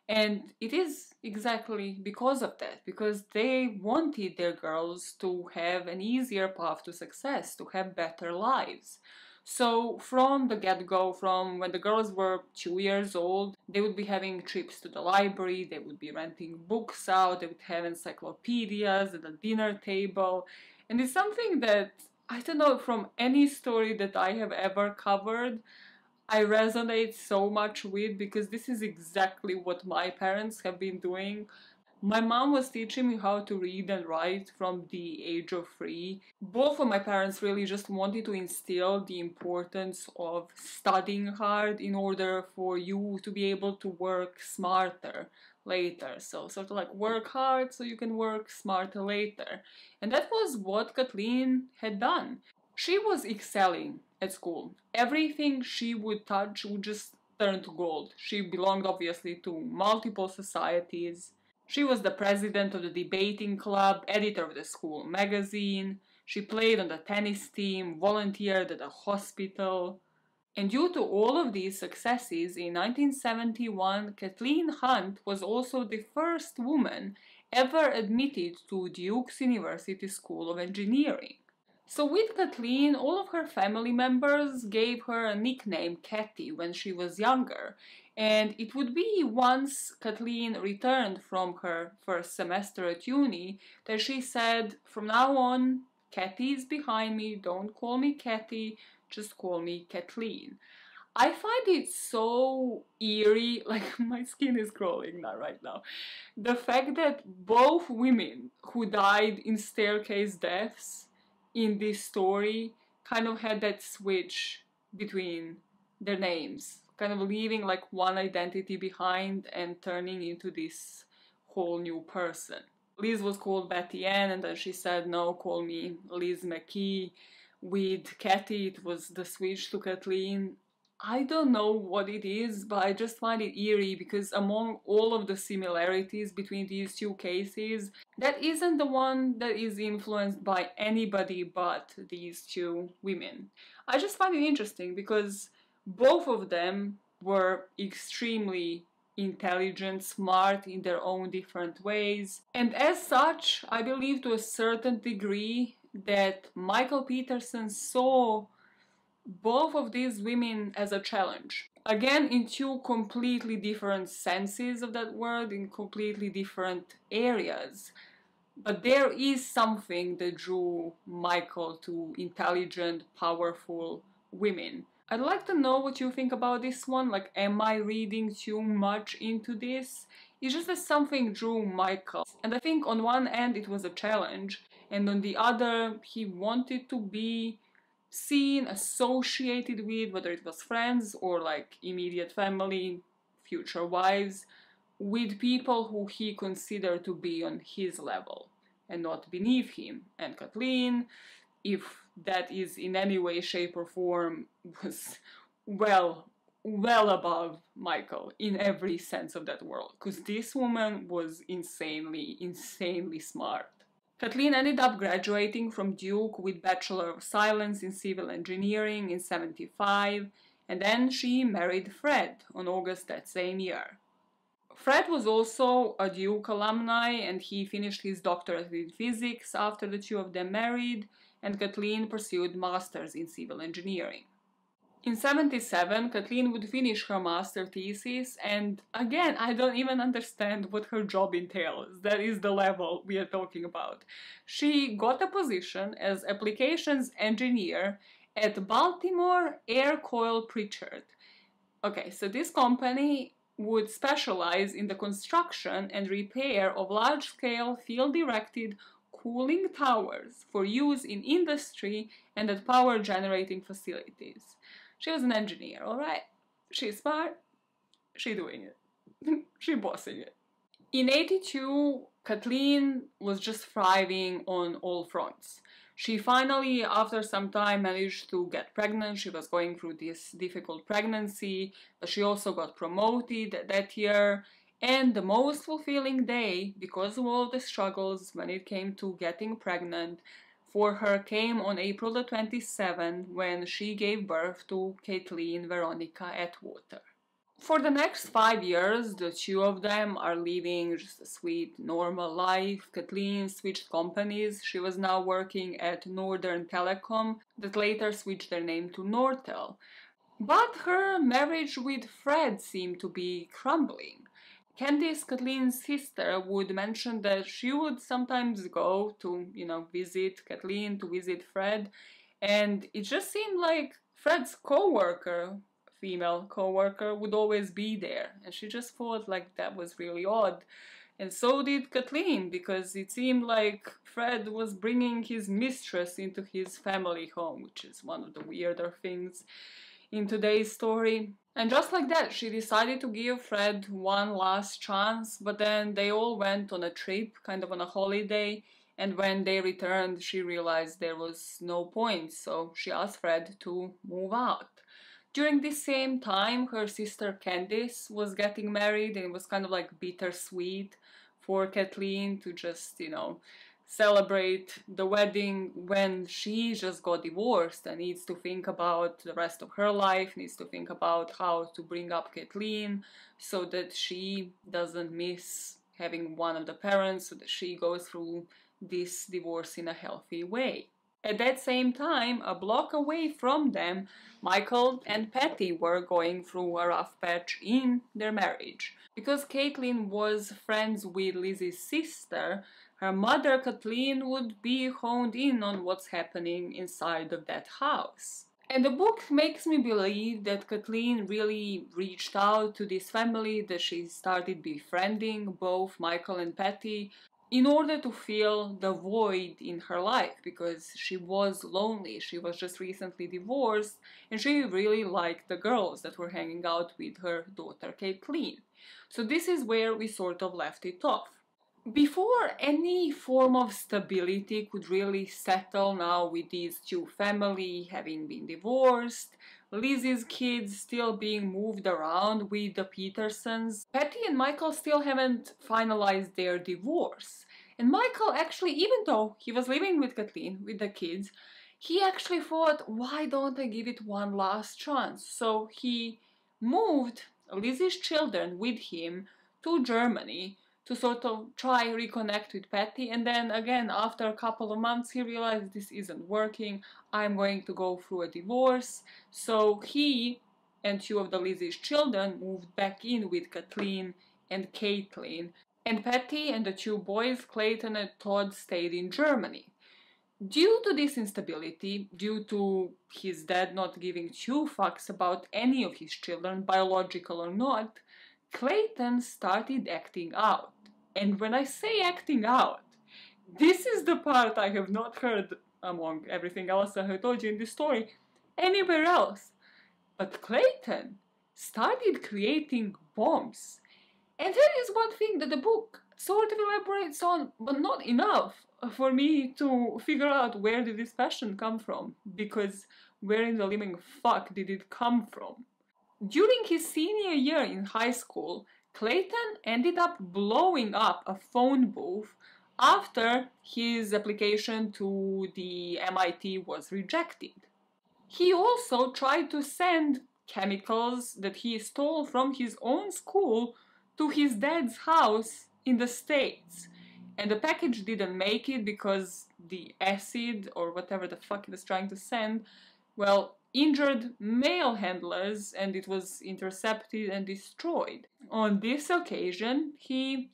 And it is exactly because of that, because they wanted their girls to have an easier path to success, to have better lives. So from the get-go, from when the girls were 2 years old, they would be having trips to the library, they would be renting books out, they would have encyclopedias at the dinner table. And it's something that, I don't know, from any story that I have ever covered, I resonate so much with, because this is exactly what my parents have been doing. My mom was teaching me how to read and write from the age of 3. Both of my parents really just wanted to instill the importance of studying hard in order for you to be able to work smarter later. So sort of like work hard so you can work smarter later. And that was what Kathleen had done. She was excelling at school. Everything she would touch would just turn to gold. She belonged obviously to multiple societies. She was the president of the debating club, editor of the school magazine. She played on the tennis team, volunteered at a hospital. And due to all of these successes, in 1971, Kathleen Hunt was also the first woman ever admitted to Duke's University School of Engineering. So with Kathleen, all of her family members gave her a nickname Kathy when she was younger, and it would be once Kathleen returned from her first semester at uni that she said, from now on, Kathy is behind me, don't call me Kathy, just call me Kathleen. I find it so eerie, like my skin is crawling now right now. The fact that both women who died in staircase deaths in this story kind of had that switch between their names, kind of leaving like one identity behind and turning into this whole new person. Liz was called Betty Ann, and then she said, no, call me Liz McKee. With Kathy, it was the switch to Kathleen. I don't know what it is, but I just find it eerie because among all of the similarities between these two cases, that isn't the one that is influenced by anybody but these two women. I just find it interesting because both of them were extremely intelligent, smart in their own different ways, and as such, I believe to a certain degree that Michael Peterson saw both of these women as a challenge. Again, in two completely different senses of that word, in completely different areas. But there is something that drew Michael to intelligent, powerful women. I'd like to know what you think about this one. Like, am I reading too much into this? It's just that something drew Michael. And I think on one end it was a challenge, and on the other, he wanted to be seen, associated with, whether it was friends or like immediate family, future wives, with people who he considered to be on his level and not beneath him. And Kathleen, if that is in any way, shape or form, was well above Michael in every sense of that word, because this woman was insanely smart. Kathleen ended up graduating from Duke with Bachelor of Science in Civil Engineering in '75, and then she married Fred on August that same year. Fred was also a Duke alumni, and he finished his doctorate in physics after the two of them married, and Kathleen pursued masters in civil engineering. In '77, Kathleen would finish her master thesis, and again, I don't even understand what her job entails. That is the level we are talking about. She got a position as applications engineer at Baltimore Air Coil Pritchard. Okay, so this company would specialize in the construction and repair of large-scale field-directed cooling towers for use in industry and at power generating facilities. She was an engineer, alright? She's smart, she doing it. She bossing it. In '82, Kathleen was just thriving on all fronts. She finally, after some time, managed to get pregnant. She was going through this difficult pregnancy, but she also got promoted that year. And the most fulfilling day, because of all the struggles when it came to getting pregnant, for her came on April the 27th when she gave birth to Kathleen Veronica Atwater. For the next 5 years, the two of them are living just a sweet, normal life. Kathleen switched companies. She was now working at Northern Telecom, that later switched their name to Nortel. But her marriage with Fred seemed to be crumbling. Candice, Kathleen's sister, would mention that she would sometimes go to, visit Kathleen, to visit Fred, and it just seemed like Fred's co-worker, female co-worker, would always be there, and she just thought like that was really odd. And so did Kathleen, because it seemed like Fred was bringing his mistress into his family home, which is one of the weirder things in today's story. And just like that, she decided to give Fred one last chance, but then they all went on a trip, kind of on a holiday, and when they returned, she realized there was no point, so she asked Fred to move out. During this same time, her sister Candice was getting married, and it was kind of like bittersweet for Kathleen to just, celebrate the wedding when she just got divorced and needs to think about the rest of her life, needs to think about how to bring up Kathleen so that she doesn't miss having one of the parents, so that she goes through this divorce in a healthy way. At that same time, a block away from them, Michael and Patty were going through a rough patch in their marriage. Because Caitlin was friends with Lizzie's sister, her mother Kathleen would be honed in on what's happening inside of that house. And the book makes me believe that Kathleen really reached out to this family, that she started befriending both Michael and Patty in order to fill the void in her life, because she was lonely. She was just recently divorced and she really liked the girls that were hanging out with her daughter Kathleen. So this is where we sort of left it off. Before any form of stability could really settle now with these two families having been divorced, Lizzie's kids still being moved around with the Petersons, Patty and Michael still haven't finalized their divorce. And Michael actually, even though he was living with Kathleen, with the kids, he actually thought, why don't I give it one last chance? So he moved Lizzie's children with him to Germany to sort of try reconnect with Patty, and then again after a couple of months he realized this isn't working, I'm going to go through a divorce. So he and two of the Lizzie's children moved back in with Kathleen and Caitlin, and Patty and the two boys, Clayton and Todd, stayed in Germany. Due to this instability, due to his dad not giving two fucks about any of his children, biological or not, Clayton started acting out. And when I say acting out, this is the part I have not heard, among everything else I have told you in this story, anywhere else. But Clayton started creating bombs. And that is one thing that the book sort of elaborates on, but not enough for me to figure out where did this passion come from, because where in the living fuck did it come from? During his senior year in high school, Clayton ended up blowing up a phone booth after his application to the MIT was rejected. He also tried to send chemicals that he stole from his own school to his dad's house in the States. And the package didn't make it because the acid, or whatever the fuck he was trying to send, well, injured mail handlers, and it was intercepted and destroyed. On this occasion, he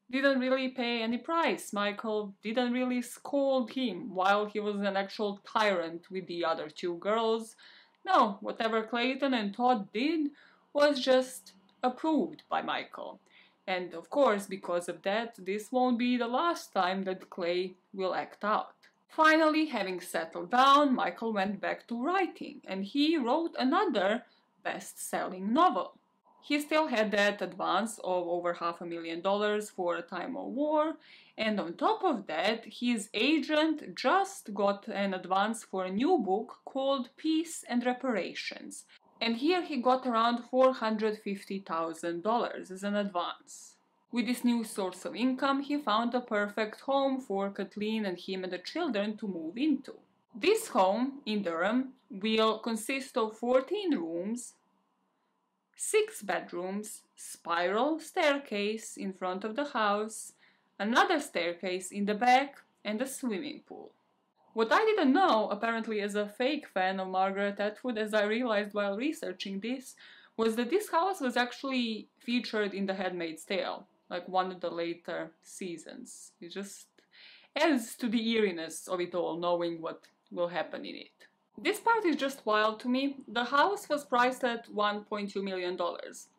didn't really pay any price. Michael didn't really scold him while he was an actual tyrant with the other two girls. No, whatever Clayton and Todd did was just approved by Michael. And of course, because of that, this won't be the last time that Clay will act out. Finally, having settled down, Michael went back to writing, and he wrote another best-selling novel. He still had that advance of over $500,000 for A Time of War, and on top of that, his agent just got an advance for a new book called Peace and Reparations. And here he got around $450,000 as an advance. With this new source of income, he found a perfect home for Kathleen and him and the children to move into. This home in Durham will consist of 14 rooms, 6 bedrooms, spiral staircase in front of the house, another staircase in the back, and a swimming pool. What I didn't know, apparently as a fake fan of Margaret Atwood, as I realized while researching this, was that this house was actually featured in The Handmaid's Tale, like one of the later seasons. It just adds to the eeriness of it all, knowing what will happen in it. This part is just wild to me. The house was priced at $1.2 million.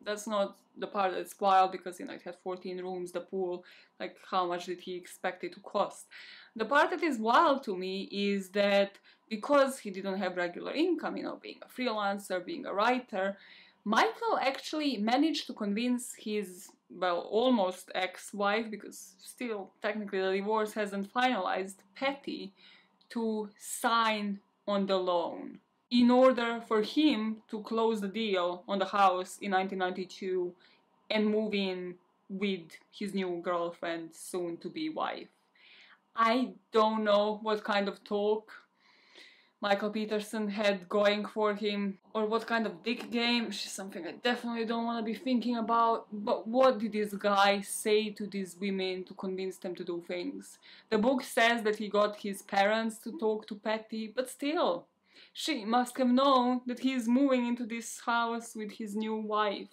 That's not the part that's wild because, it had 14 rooms, the pool, like how much did he expect it to cost? The part that is wild to me is that because he didn't have regular income, being a freelancer, being a writer, Michael actually managed to convince his, almost ex-wife, because still technically the divorce hasn't finalized, Patty, to sign on the loan in order for him to close the deal on the house in 1992 and move in with his new girlfriend, soon-to-be wife. I don't know what kind of talk Michael Peterson had going for him, or what kind of dick game, which is something I definitely don't want to be thinking about, but what did this guy say to these women to convince them to do things? The book says that he got his parents to talk to Patty, but still, she must have known that he's moving into this house with his new wife.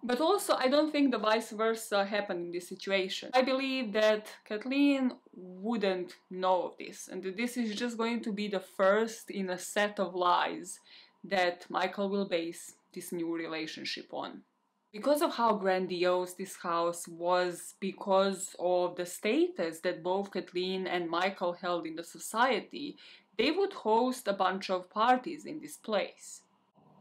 But also, I don't think the vice versa happened in this situation. I believe that Kathleen wouldn't know of this, and that this is just going to be the first in a set of lies that Michael will base this new relationship on. Because of how grandiose this house was, because of the status that both Kathleen and Michael held in the society, they would host a bunch of parties in this place.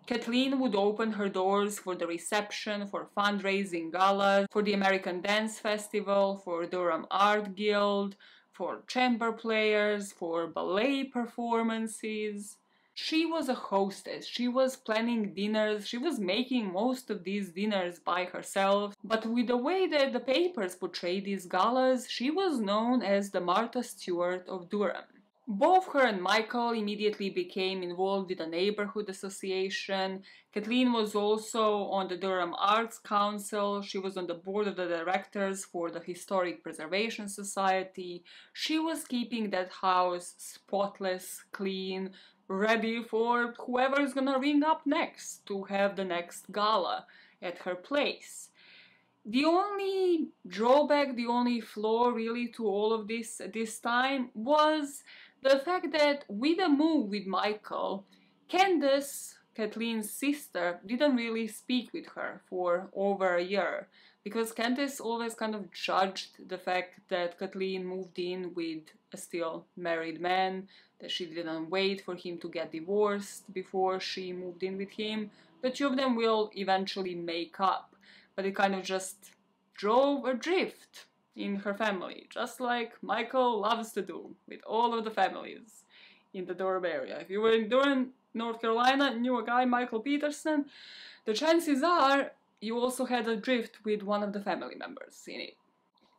Kathleen would open her doors for the reception, for fundraising galas, for the American Dance Festival, for Durham Art Guild, for chamber players, for ballet performances. She was a hostess, she was planning dinners, she was making most of these dinners by herself, but with the way that the papers portray these galas, she was known as the Martha Stewart of Durham. Both her and Michael immediately became involved with the neighborhood association. Kathleen was also on the Durham Arts Council. She was on the board of the directors for the Historic Preservation Society. She was keeping that house spotless, clean, ready for whoever is gonna ring up next to have the next gala at her place. The only drawback, the only flaw really to all of this at this time was the fact that with the move with Michael, Candace, Kathleen's sister, didn't really speak with her for over a year, because Candace always kind of judged the fact that Kathleen moved in with a still married man, that she didn't wait for him to get divorced before she moved in with him. The two of them will eventually make up, but it kind of just drove a drift in her family, just like Michael loves to do with all of the families in the Durham area. If you were in Durham, North Carolina, and knew a guy, Michael Peterson, the chances are you also had a drift with one of the family members in it.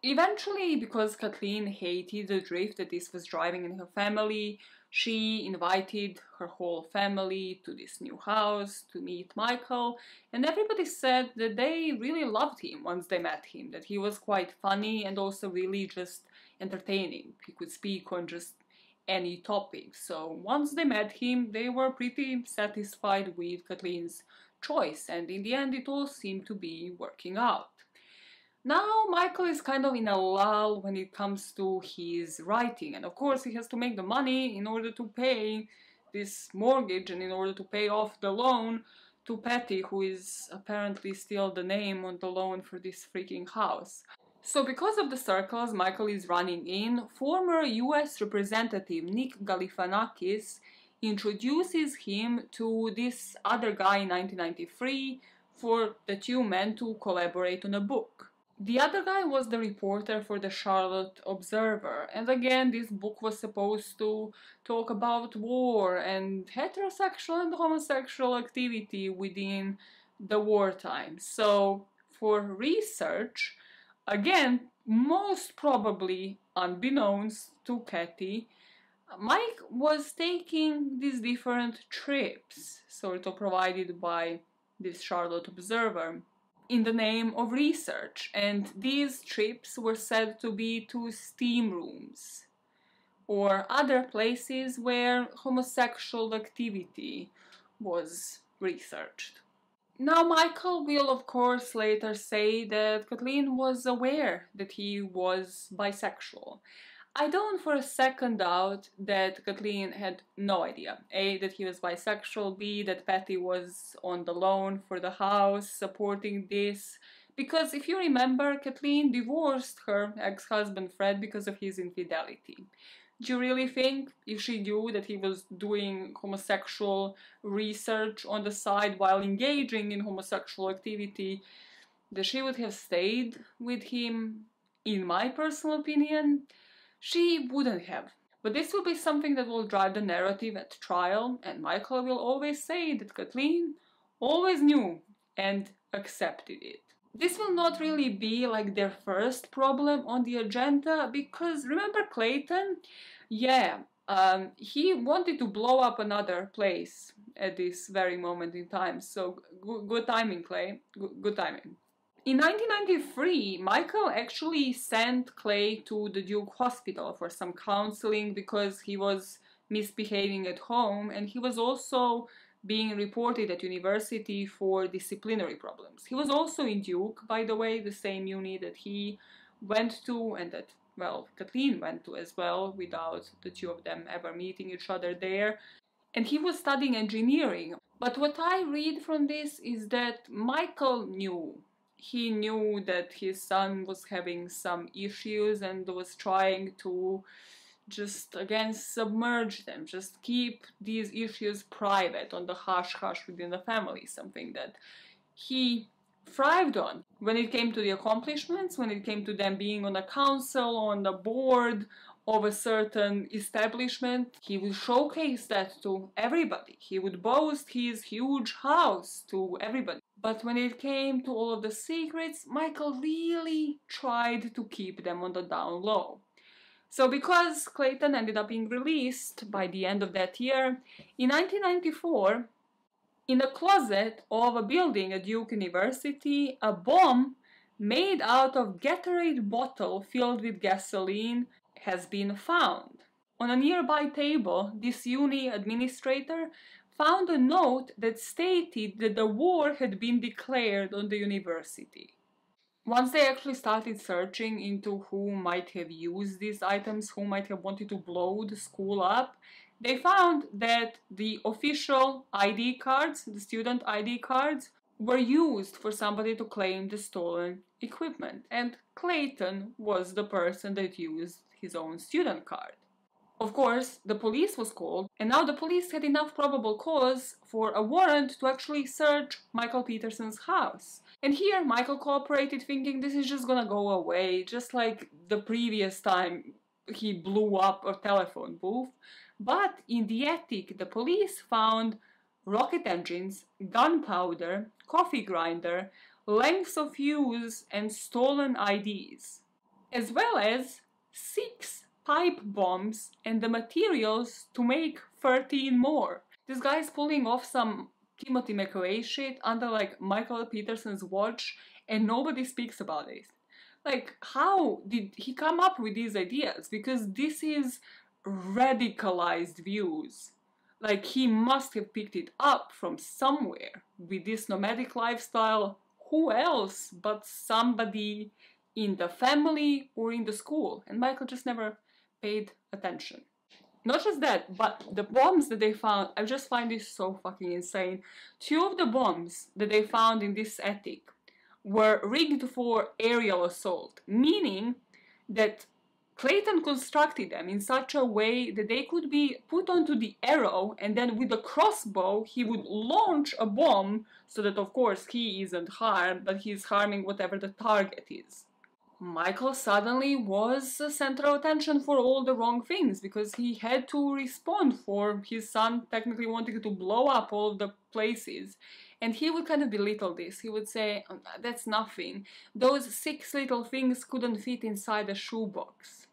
Eventually, because Kathleen hated the drift that this was driving in her family, she invited her whole family to this new house to meet Michael, and everybody said that they really loved him once they met him, that he was quite funny and also really just entertaining. He could speak on just any topic. So once they met him, they were pretty satisfied with Kathleen's choice, and in the end it all seemed to be working out. Now Michael is kind of in a lull when it comes to his writing, and of course he has to make the money in order to pay this mortgage and in order to pay off the loan to Patty, who is apparently still the name on the loan for this freaking house. So because of the circles Michael is running in, former US Representative Nick Galifianakis introduces him to this other guy in 1993 for the two men to collaborate on a book. The other guy was the reporter for the Charlotte Observer, and again this book was supposed to talk about war and heterosexual and homosexual activity within the wartime. So for research, again, most probably unbeknownst to Katie, Mike was taking these different trips, sort of provided by this Charlotte Observer, in the name of research, and these trips were said to be to steam rooms or other places where homosexual activity was researched. Now Michael will of course later say that Kathleen was aware that he was bisexual. I don't for a second doubt that Kathleen had no idea. A, that he was bisexual, B, that Patty was on the loan for the house supporting this. Because if you remember, Kathleen divorced her ex-husband Fred because of his infidelity. Do you really think if she knew that he was doing homosexual research on the side while engaging in homosexual activity, that she would have stayed with him? In my personal opinion, she wouldn't have. But this will be something that will drive the narrative at trial, and Michael will always say that Kathleen always knew and accepted it. This will not really be like their first problem on the agenda, because remember Clayton? Yeah, he wanted to blow up another place at this very moment in time. So good timing, Clay. Good timing. In 1993, Michael actually sent Clay to the Duke Hospital for some counseling because he was misbehaving at home, and he was also being reported at university for disciplinary problems. He was also in Duke, by the way, the same uni that he went to and that, well, Kathleen went to as well, without the two of them ever meeting each other there. And he was studying engineering. But what I read from this is that Michael knew. He knew that his son was having some issues and was trying to just, again, submerge them, just keep these issues private, on the hush-hush within the family, something that he thrived on. When it came to the accomplishments, when it came to them being on a council, on the board of a certain establishment, he would showcase that to everybody. He would boast his huge house to everybody. But when it came to all of the secrets, Michael really tried to keep them on the down low. So because Clayton ended up being released by the end of that year, in 1994, in a closet of a building at Duke University, a bomb made out of Gatorade bottle filled with gasoline has been found. On a nearby table, this uni administrator found a note that stated that the war had been declared on the university. Once they actually started searching into who might have used these items, who might have wanted to blow the school up, they found that the official ID cards, the student ID cards, were used for somebody to claim the stolen equipment. And Clayton was the person that used his own student card. Of course, the police was called, and now the police had enough probable cause for a warrant to actually search Michael Peterson's house. And here, Michael cooperated, thinking this is just gonna go away, just like the previous time he blew up a telephone booth. But in the attic, the police found rocket engines, gunpowder, coffee grinder, lengths of fuse, and stolen IDs, as well as 6 pipe bombs and the materials to make 13 more. This guy's pulling off some Timothy McVeigh shit under like Michael Peterson's watch, and nobody speaks about it. Like, how did he come up with these ideas? Because this is radicalized views. Like, he must have picked it up from somewhere. With this nomadic lifestyle, who else but somebody in the family or in the school? And Michael just never paid attention. Not just that, but the bombs that they found, I just find this so fucking insane. 2 of the bombs that they found in this attic were rigged for aerial assault, meaning that Clayton constructed them in such a way that they could be put onto the arrow, and then with a crossbow he would launch a bomb so that of course he isn't harmed, but he's harming whatever the target is. Michael suddenly was the center of attention for all the wrong things, because he had to respond for his son technically wanting to blow up all of the places. And he would kind of belittle this. He would say, that's nothing. Those 6 little things couldn't fit inside a shoebox.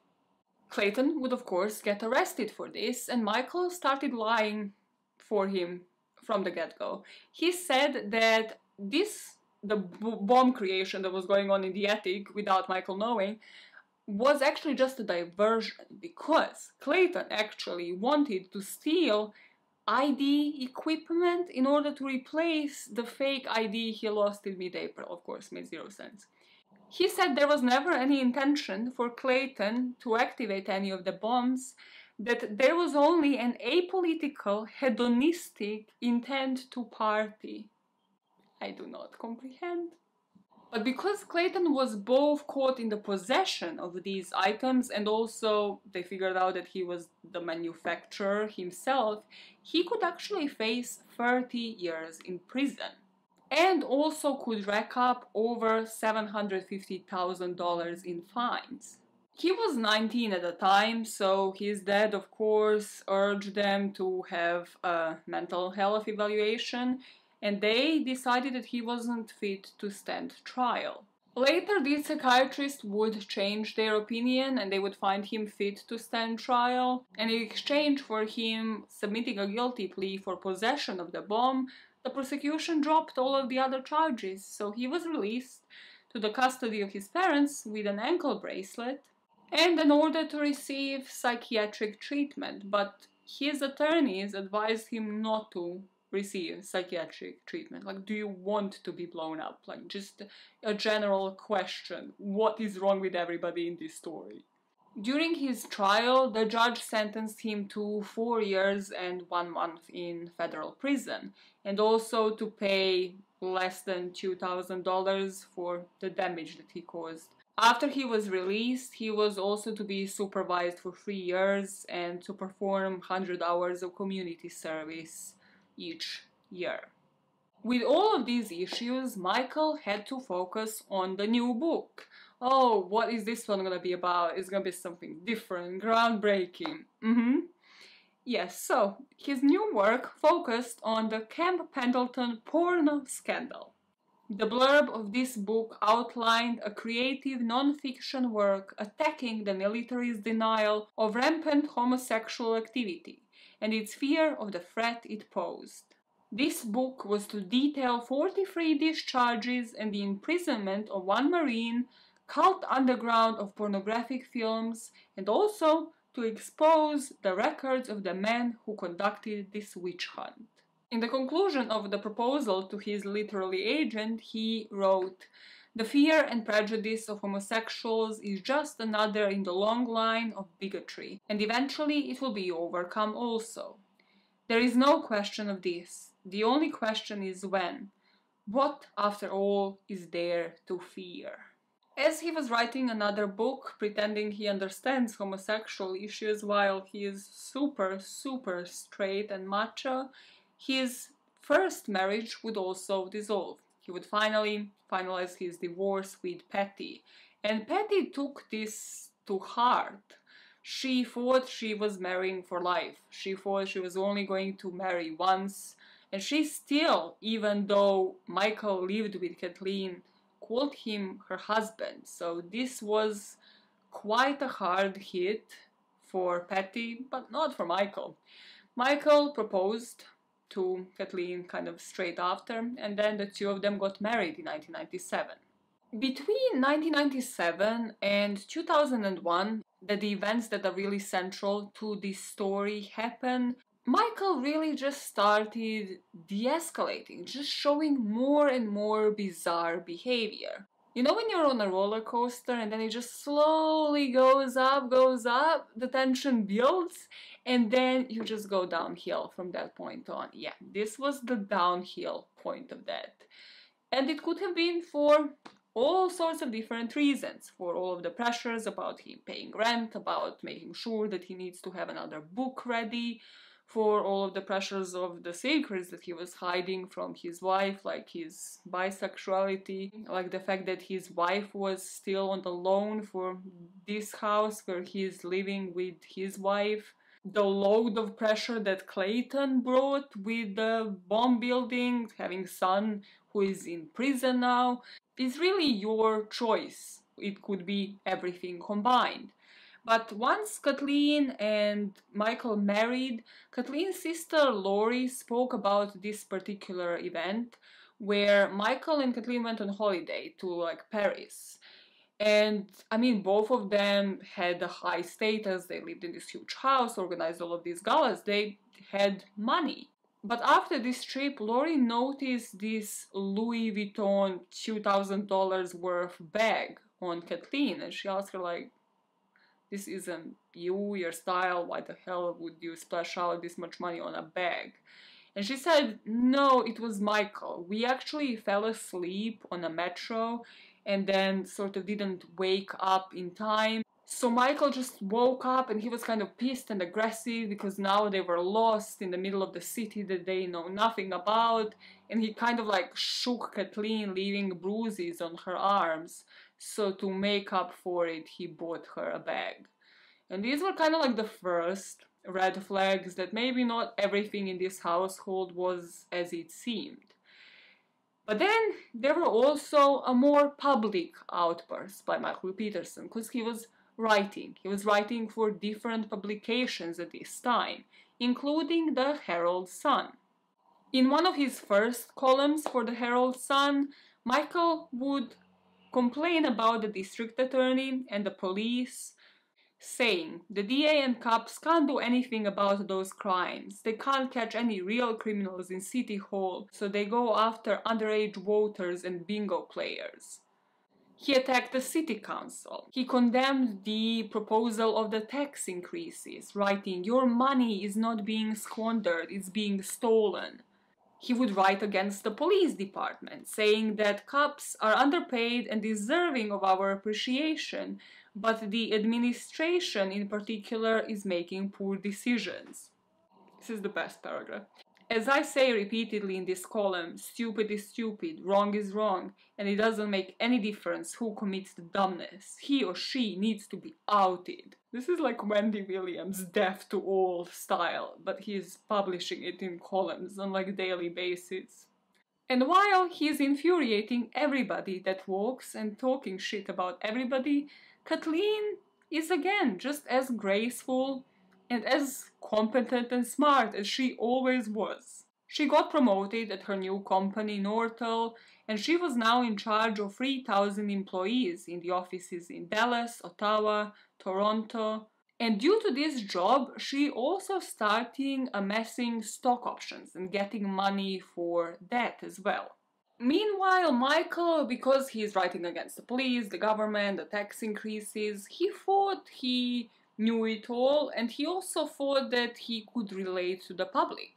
Clayton would of course get arrested for this, and Michael started lying for him from the get-go. He said that the bomb creation that was going on in the attic without Michael knowing was actually just a diversion, because Clayton actually wanted to steal ID equipment in order to replace the fake ID he lost in mid-April. Of course, made 0 sense. He said there was never any intention for Clayton to activate any of the bombs, that there was only an apolitical, hedonistic intent to party. I do not comprehend. But because Clayton was both caught in the possession of these items and also they figured out that he was the manufacturer himself, he could actually face 30 years in prison. And also could rack up over $750,000 in fines. He was 19 at the time, so his dad, of course, urged them to have a mental health evaluation. and they decided that he wasn't fit to stand trial. Later, these psychiatrists would change their opinion and they would find him fit to stand trial, and in exchange for him submitting a guilty plea for possession of the bomb, the prosecution dropped all of the other charges, so he was released to the custody of his parents with an ankle bracelet and an order to receive psychiatric treatment, but his attorneys advised him not to receive psychiatric treatment. Like, do you want to be blown up? Like, just a general question. What is wrong with everybody in this story? During his trial, the judge sentenced him to 4 years and 1 month in federal prison, and also to pay less than $2,000 for the damage that he caused. After he was released, he was also to be supervised for 3 years and to perform 100 hours of community service each year. With all of these issues, Michael had to focus on the new book. Oh, what is this one gonna be about? It's gonna be something different, groundbreaking. Yes, so his new work focused on the Camp Pendleton porn scandal. The blurb of this book outlined a creative non-fiction work attacking the military's denial of rampant homosexual activity and its fear of the threat it posed. This book was to detail 43 discharges and the imprisonment of one Marine, cult underground of pornographic films, and also to expose the records of the men who conducted this witch hunt. In the conclusion of the proposal to his literary agent, he wrote, "The fear and prejudice of homosexuals is just another in the long line of bigotry, and eventually it will be overcome also. There is no question of this. The only question is when. What, after all, is there to fear?" As he was writing another book, pretending he understands homosexual issues while he is super straight and macho, his first marriage would also dissolve. He would finally finalize his divorce with Patty, and Patty took this to heart. She thought she was marrying for life. She thought she was only going to marry once, and she still, even though Michael lived with Kathleen, called him her husband. So this was quite a hard hit for Patty, but not for Michael. Michael proposed to Kathleen kind of straight after, and then the two of them got married in 1997. Between 1997 and 2001, the events that are really central to this story happen, Michael really just started de-escalating, just showing more and more bizarre behavior. You know when you're on a roller coaster and then it just slowly goes up, the tension builds, and then you just go downhill from that point on. Yeah, this was the downhill point of that. And it could have been for all sorts of different reasons, for all of the pressures about him paying rent, about making sure that he needs to have another book ready, for all of the pressures of the secrets that he was hiding from his wife, like his bisexuality, like the fact that his wife was still on the loan for this house where he's living with his wife, the load of pressure that Clayton brought with the bomb building, having son who is in prison now. It's really your choice. It could be everything combined. But once Kathleen and Michael married, Kathleen's sister Lori spoke about this particular event where Michael and Kathleen went on holiday to like Paris. And I mean, both of them had a high status. They lived in this huge house, organized all of these galas. They had money. But after this trip, Lori noticed this Louis Vuitton $2,000 worth bag on Kathleen, and she asked her like, "This isn't you, your style, why the hell would you splash out this much money on a bag?" And she said, "No, it was Michael. We actually fell asleep on a metro and then sort of didn't wake up in time. So Michael just woke up and he was kind of pissed and aggressive because now they were lost in the middle of the city that they know nothing about. And he kind of like shook Kathleen, leaving bruises on her arms. So to make up for it, he bought her a bag." And these were kind of like the first red flags that maybe not everything in this household was as it seemed. But then there were also a more public outbursts by Michael Peterson, because he was writing. He was writing for different publications at this time, including the Herald Sun. In one of his first columns for the Herald Sun, Michael would complain about the district attorney and the police, saying the DA and cops can't do anything about those crimes. They can't catch any real criminals in City Hall, so they go after underage voters and bingo players. He attacked the city council. He condemned the proposal of the tax increases, writing, "Your money is not being squandered, it's being stolen." He would write against the police department, saying that cops are underpaid and deserving of our appreciation, but the administration in particular is making poor decisions. This is the best paragraph. As I say repeatedly in this column, stupid is stupid, wrong is wrong, and it doesn't make any difference who commits the dumbness. He or she needs to be outed. This is like Wendy Williams' deaf to all style, but he's publishing it in columns on like daily basis. And while he's infuriating everybody that walks and talking shit about everybody, Kathleen is again just as graceful and as competent and smart as she always was. She got promoted at her new company, Nortel, and she was now in charge of 3,000 employees in the offices in Dallas, Ottawa, Toronto. And due to this job, she also started amassing stock options and getting money for that as well. Meanwhile, Michael, because he's writing against the police, the government, the tax increases, he thought he knew it all, and he also thought that he could relate to the public.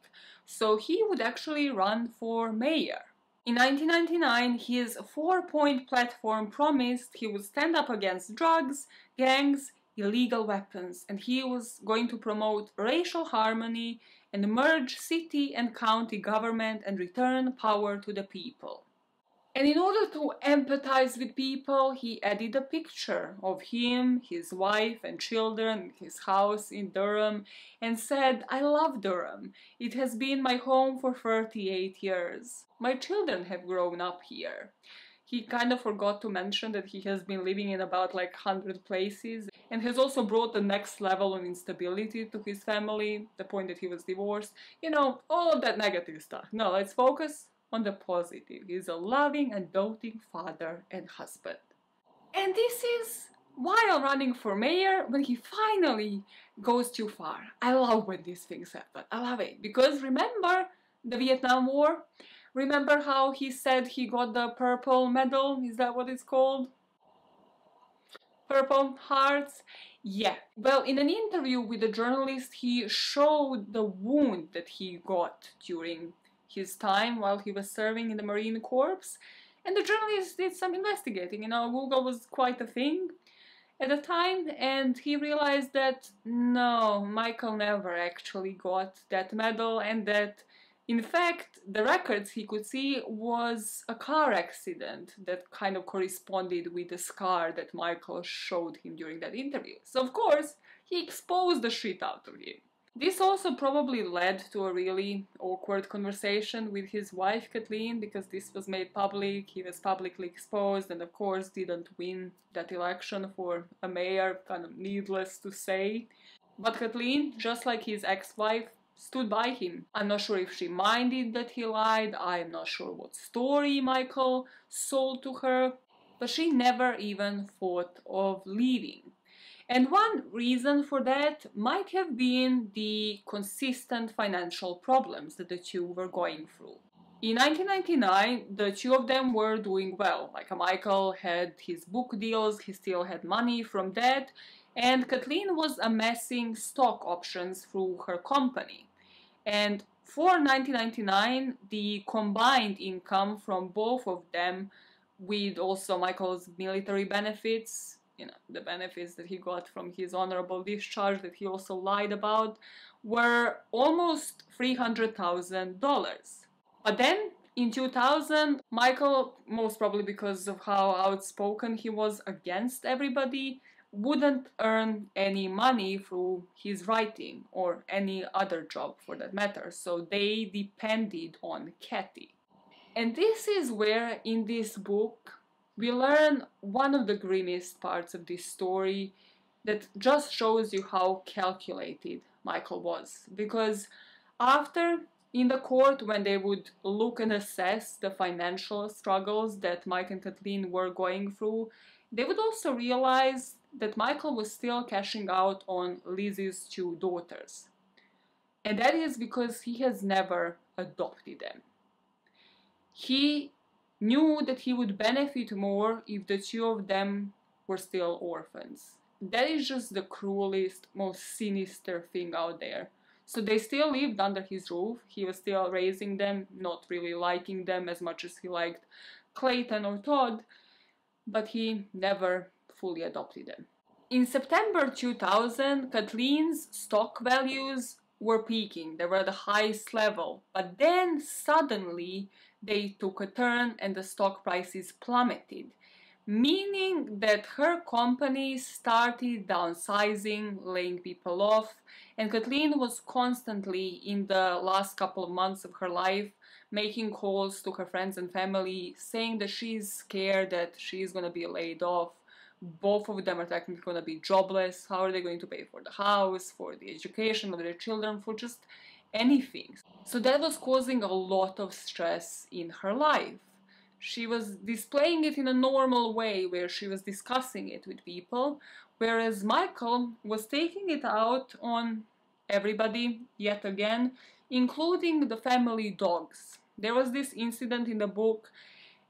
So he would actually run for mayor. In 1999, his 4-point platform promised he would stand up against drugs, gangs, illegal weapons, and he was going to promote racial harmony and merge city and county government and return power to the people. And in order to empathize with people, he added a picture of him, his wife and children, his house in Durham, and said, "I love Durham. It has been my home for 38 years. My children have grown up here." He kind of forgot to mention that he has been living in about like 100 places and has also brought the next level of instability to his family, the point that he was divorced, you know, all of that negative stuff. No, let's focus on the positive. He's a loving and doting father and husband. And this is while running for mayor when he finally goes too far. I love when these things happen. I love it. Because remember the Vietnam War? Remember how he said he got the purple medal? Is that what it's called? Purple Hearts? Yeah. Well, in an interview with a journalist, he showed the wound that he got during his time while he was serving in the Marine Corps. And the journalist did some investigating. You know, Google was quite a thing at the time, and he realized that no, Michael never actually got that medal, and that in fact the records he could see was a car accident that kind of corresponded with the scar that Michael showed him during that interview. So of course he exposed the shit out of him. This also probably led to a really awkward conversation with his wife Kathleen, because this was made public, he was publicly exposed, and of course didn't win that election for a mayor, kind of needless to say. But Kathleen, just like his ex-wife, stood by him. I'm not sure if she minded that he lied, I'm not sure what story Michael sold to her, but she never even thought of leaving. And one reason for that might have been the consistent financial problems that the two were going through. In 1999, the two of them were doing well. Like Michael had his book deals, he still had money from that, and Kathleen was amassing stock options through her company. And for 1999, the combined income from both of them, with also Michael's military benefits, you know, the benefits that he got from his honorable discharge that he also lied about, were almost $300,000. But then, in 2000, Michael, most probably because of how outspoken he was against everybody, wouldn't earn any money through his writing or any other job for that matter, so they depended on Kathy. And this is where, in this book, we learn one of the grimmest parts of this story that just shows you how calculated Michael was. Because after, in the court, when they would look and assess the financial struggles that Mike and Kathleen were going through, they would also realize that Michael was still cashing out on Lizzie's 2 daughters. And that is because he has never adopted them. He knew that he would benefit more if the 2 of them were still orphans. That is just the cruelest, most sinister thing out there. So they still lived under his roof. He was still raising them, not really liking them as much as he liked Clayton or Todd, but he never fully adopted them. In September 2000, Kathleen's stock values were peaking. They were at the highest level, but then suddenly they took a turn and the stock prices plummeted, meaning that her company started downsizing, laying people off, and Kathleen was constantly, in the last couple of months of her life, making calls to her friends and family, saying that she's scared that she's going to be laid off. Both of them are technically going to be jobless. How are they going to pay for the house, for the education of their children, for just anything? So that was causing a lot of stress in her life. She was displaying it in a normal way where she was discussing it with people, whereas Michael was taking it out on everybody yet again, including the family dogs. There was this incident in the book,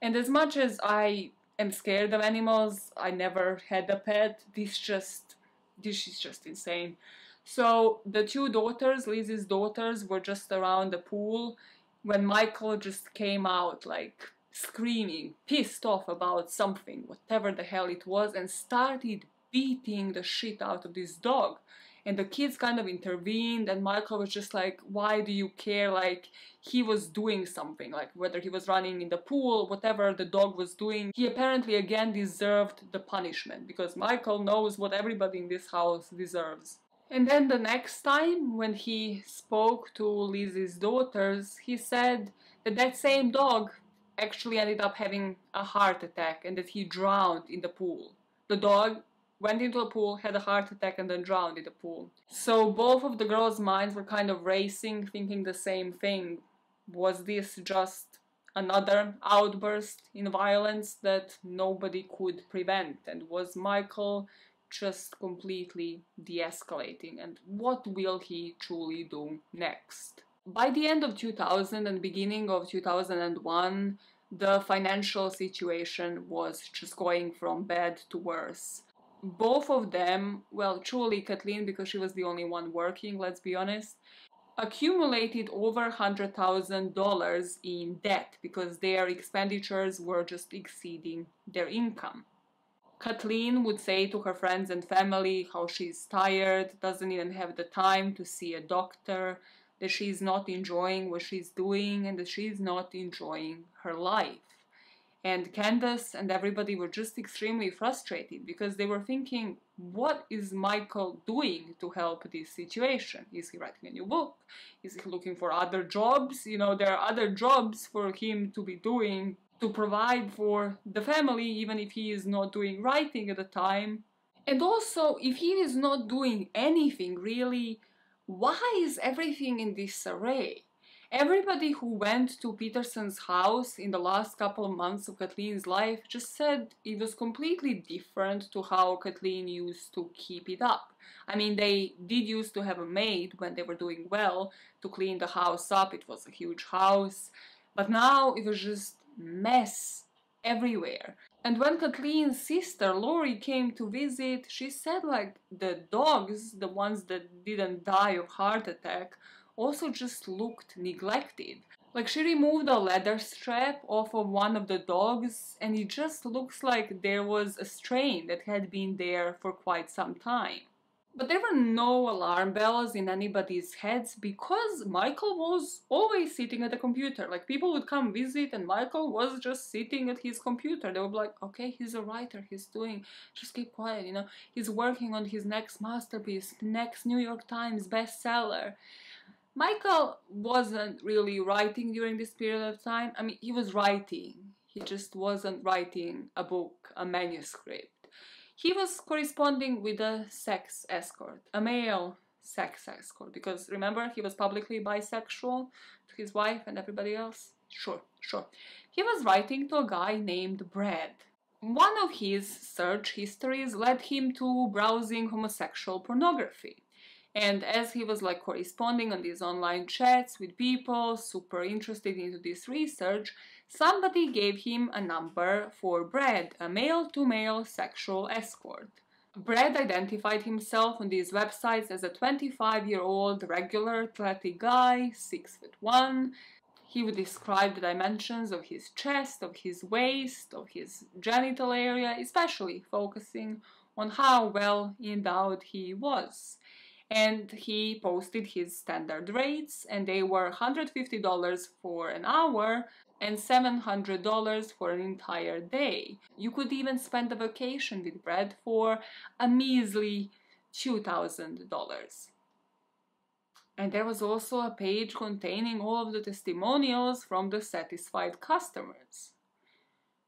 and as much as I am scared of animals, I never had a pet, this is just insane. So the 2 daughters, Lizzie's daughters, were just around the pool when Michael just came out like screaming, pissed off about something, whatever the hell it was, and started beating the shit out of this dog. And the kids kind of intervened, and Michael was just like, why do you care? Like, he was doing something, like whether he was running in the pool, whatever the dog was doing, he apparently again deserved the punishment, because Michael knows what everybody in this house deserves. And then the next time, when he spoke to Lizzie's daughters, he said that that same dog actually ended up having a heart attack and that he drowned in the pool. The dog went into a pool, had a heart attack, and then drowned in the pool. So both of the girls' minds were kind of racing, thinking the same thing. Was this just another outburst in violence that nobody could prevent? And was Michael just completely de-escalating? And what will he truly do next? By the end of 2000 and beginning of 2001, the financial situation was just going from bad to worse. Both of them, well, truly Kathleen, because she was the only one working, let's be honest, accumulated over $100,000 in debt because their expenditures were just exceeding their income. Kathleen would say to her friends and family how she's tired, doesn't even have the time to see a doctor, that she's not enjoying what she's doing, and that she's not enjoying her life. And Candace and everybody were just extremely frustrated because they were thinking, what is Michael doing to help this situation? Is he writing a new book? Is he looking for other jobs? You know, there are other jobs for him to be doing to provide for the family, even if he is not doing writing at the time. And also, if he is not doing anything really, why is everything in disarray? Everybody who went to Peterson's house in the last couple of months of Kathleen's life just said it was completely different to how Kathleen used to keep it up. I mean, they did used to have a maid when they were doing well to clean the house up. It was a huge house. But now it was just mess everywhere. And when Kathleen's sister Lori came to visit, she said like the dogs, the ones that didn't die of heart attack, also just looked neglected. Like she removed a leather strap off of one of the dogs and it just looks like there was a strain that had been there for quite some time. But there were no alarm bells in anybody's heads because Michael was always sitting at the computer. Like people would come visit and Michael was just sitting at his computer. They would be like, okay, he's a writer, he's doing, just keep quiet, you know. He's working on his next masterpiece, next New York Times bestseller. Michael wasn't really writing during this period of time. I mean, he was writing. He just wasn't writing a book, a manuscript. He was corresponding with a sex escort, a male sex escort, because remember, he was publicly bisexual to his wife and everybody else? Sure. He was writing to a guy named Brad. One of his search histories led him to browsing homosexual pornography. And as he was like corresponding on these online chats with people super interested into this research, somebody gave him a number for Brad, a male-to-male sexual escort. Brad identified himself on these websites as a 25-year-old regular athletic guy, 6'1". He would describe the dimensions of his chest, of his waist, of his genital area, especially focusing on how well endowed he was. And he posted his standard rates, and they were $150 for an hour and $700 for an entire day. You could even spend a vacation with Brad for a measly $2,000. And there was also a page containing all of the testimonials from the satisfied customers.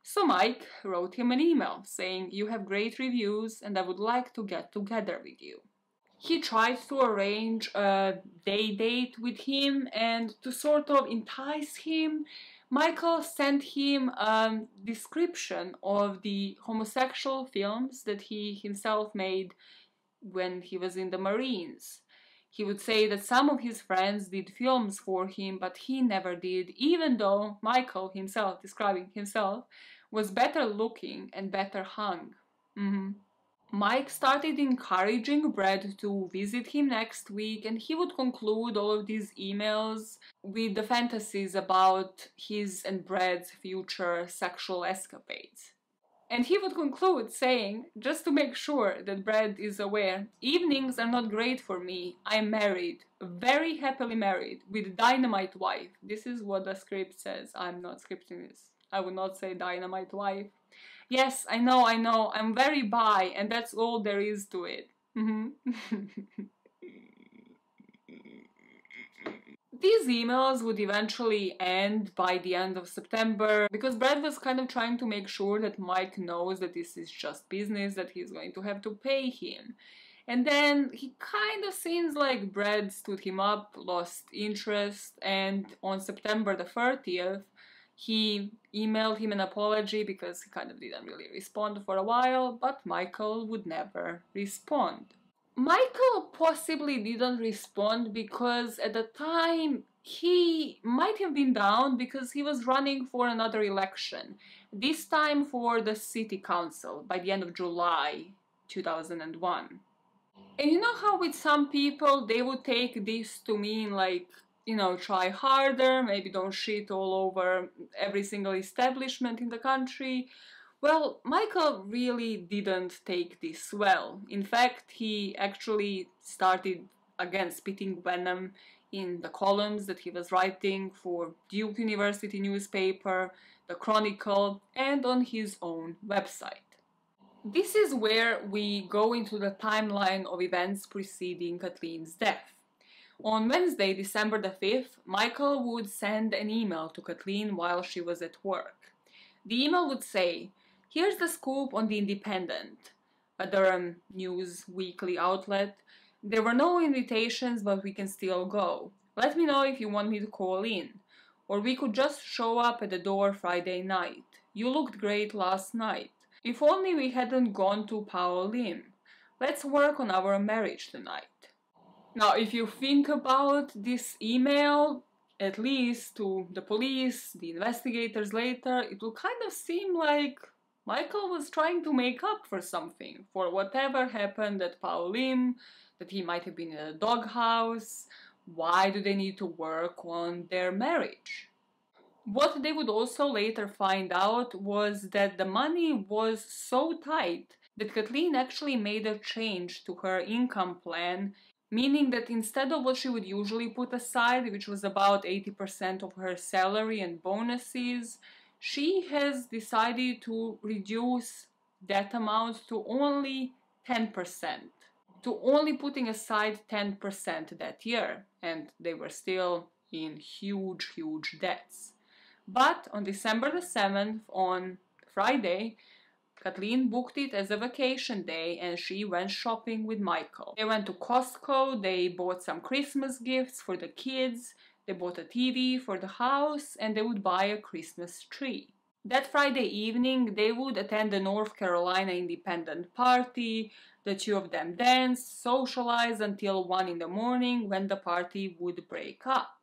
So Mike wrote him an email saying, "You have great reviews and I would like to get together with you." He tried to arrange a day date with him, and to sort of entice him, Michael sent him a description of the homosexual films that he himself made when he was in the Marines. He would say that some of his friends did films for him, but he never did, even though Michael himself, describing himself, was better looking and better hung. Mike started encouraging Brad to visit him next week, and he would conclude all of these emails with the fantasies about his and Brad's future sexual escapades. And he would conclude saying, just to make sure that Brad is aware, "Evenings are not great for me. I'm married, very happily married, with dynamite wife." This is what the script says. I'm not scripting this. I would not say dynamite wife. Yes, I know, I'm very bi, and that's all there is to it. These emails would eventually end by the end of September, because Brad was kind of trying to make sure that Mike knows that this is just business, that he's going to have to pay him. And then he kind of seems like Brad stood him up, lost interest, and on September the 30th, he emailed him an apology because he kind of didn't really respond for a while, but Michael would never respond. Michael possibly didn't respond because at the time he might have been down because he was running for another election, this time for the city council by the end of July 2001. And you know how with some people they would take this to mean like, you know, try harder, maybe don't shit all over every single establishment in the country. Well, Michael really didn't take this well. In fact, he actually started again spitting venom in the columns that he was writing for Duke University newspaper, the Chronicle, and on his own website. This is where we go into the timeline of events preceding Kathleen's death. On Wednesday, December the 5th, Michael would send an email to Kathleen while she was at work. The email would say, "Here's the scoop on the Independent," a Durham news weekly outlet. "There were no invitations, but we can still go. Let me know if you want me to call in. Or we could just show up at the door Friday night. You looked great last night. If only we hadn't gone to Powell Lim. Let's work on our marriage tonight." Now, if you think about this email, at least to the police, the investigators later, it will kind of seem like Michael was trying to make up for something, for whatever happened at Powell Lim, that he might have been in a doghouse. Why do they need to work on their marriage? What they would also later find out was that the money was so tight that Kathleen actually made a change to her income plan, meaning that instead of what she would usually put aside, which was about 80% of her salary and bonuses, she has decided to reduce that amount to only 10%. to only putting aside 10% that year, and they were still in huge, huge debts. But on December the 7th, on Friday, Kathleen booked it as a vacation day and she went shopping with Michael. They went to Costco, they bought some Christmas gifts for the kids, they bought a TV for the house, and they would buy a Christmas tree. That Friday evening, they would attend the North Carolina Independent Party. The two of them danced, socialized until 1 in the morning when the party would break up.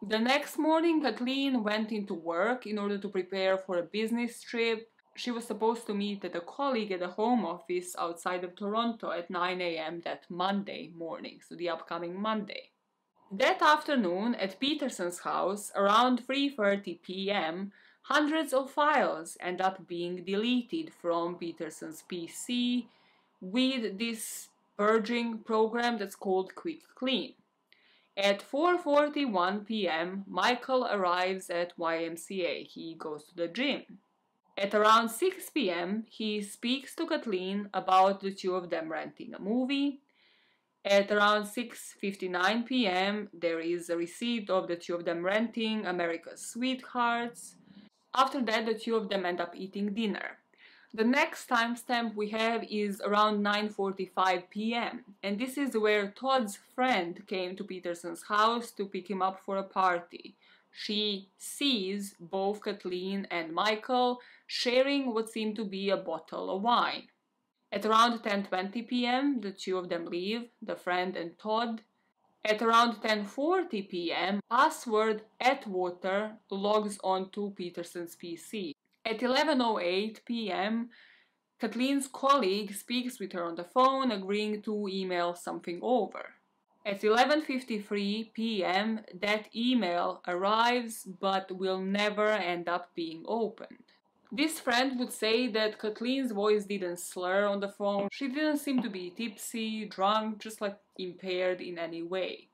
The next morning, Kathleen went into work in order to prepare for a business trip. She was supposed to meet with a colleague at the home office outside of Toronto at 9 a.m. that Monday morning, so the upcoming Monday. That afternoon, at Peterson's house, around 3:30 p.m., hundreds of files end up being deleted from Peterson's PC with this purging program that's called Quick Clean. At 4:41 p.m., Michael arrives at YMCA. He goes to the gym. At around 6 p.m., he speaks to Kathleen about the two of them renting a movie. At around 6:59 p.m., there is a receipt of the two of them renting America's Sweethearts. After that, the two of them end up eating dinner. The next timestamp we have is around 9:45 p.m. and this is where Todd's friend came to Peterson's house to pick him up for a party. She sees both Kathleen and Michael sharing what seemed to be a bottle of wine. At around 10:20 p.m., the two of them leave, the friend and Todd. At around 10:40 p.m., password @water logs onto Peterson's PC. At 11:08 p.m., Kathleen's colleague speaks with her on the phone, agreeing to email something over. At 11:53 p.m., that email arrives but will never end up being opened. This friend would say that Kathleen's voice didn't slur on the phone. She didn't seem to be tipsy, drunk, just like impaired in any way.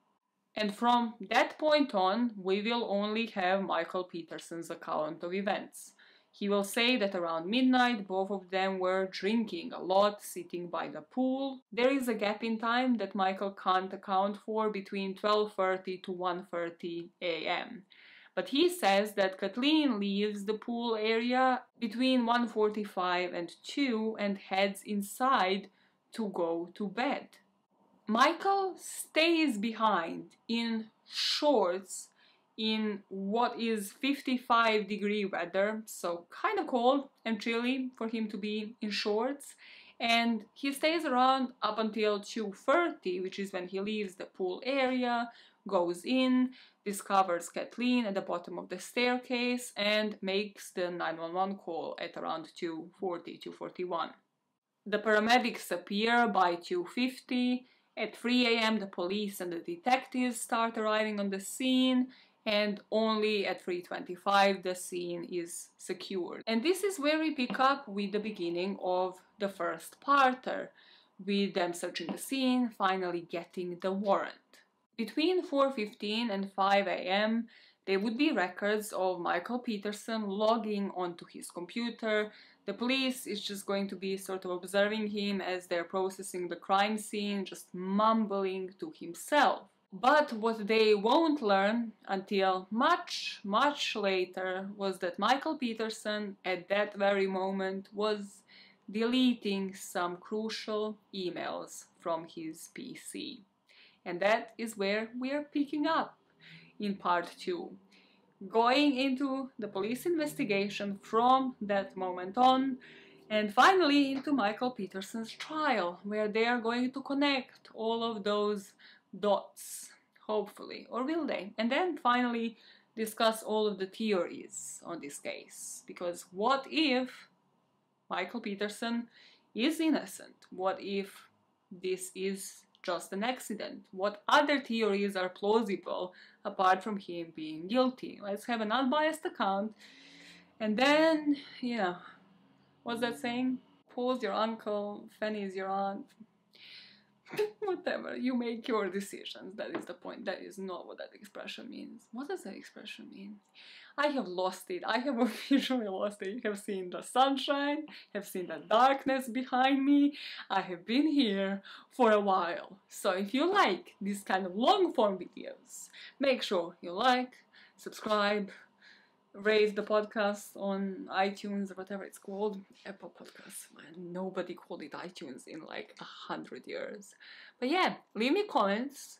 And from that point on, we will only have Michael Peterson's account of events. He will say that around midnight, both of them were drinking a lot, sitting by the pool. There is a gap in time that Michael can't account for between 12:30 to 1:30 a.m. But he says that Kathleen leaves the pool area between 1:45 and 2 and heads inside to go to bed. Michael stays behind in shorts in what is 55-degree weather, so kind of cold and chilly for him to be in shorts, and he stays around up until 2:30, which is when he leaves the pool area, goes in, discovers Kathleen at the bottom of the staircase, and makes the 911 call at around 2:40, 2:41. The paramedics appear by 2:50. At 3 a.m. the police and the detectives start arriving on the scene, and only at 3:25 the scene is secured. And this is where we pick up with the beginning of the first parter, with them searching the scene, finally getting the warrant. Between 4:15 and 5 a.m. there would be records of Michael Peterson logging onto his computer. The police is just going to be sort of observing him as they're processing the crime scene, just mumbling to himself. But what they won't learn until much, much later was that Michael Peterson, at that very moment, was deleting some crucial emails from his PC. And that is where we are picking up in part 2. Going into the police investigation from that moment on, and finally into Michael Peterson's trial, where they are going to connect all of those dots, hopefully, or will they? And then finally discuss all of the theories on this case, because what if Michael Peterson is innocent? What if this is just an accident? What other theories are plausible apart from him being guilty? Let's have an unbiased account. And then, what's that saying? Paul's your uncle, Fanny is your aunt. Whatever, you make your decisions. That is the point. That is not what that expression means. What does that expression mean? I have lost it. I have officially lost it. You have seen the sunshine, have seen the darkness behind me. I have been here for a while. So if you like this kind of long form videos, make sure you like, subscribe, rate the podcast on iTunes or whatever it's called. Apple Podcasts. Man, nobody called it iTunes in like 100 years. But yeah, leave me comments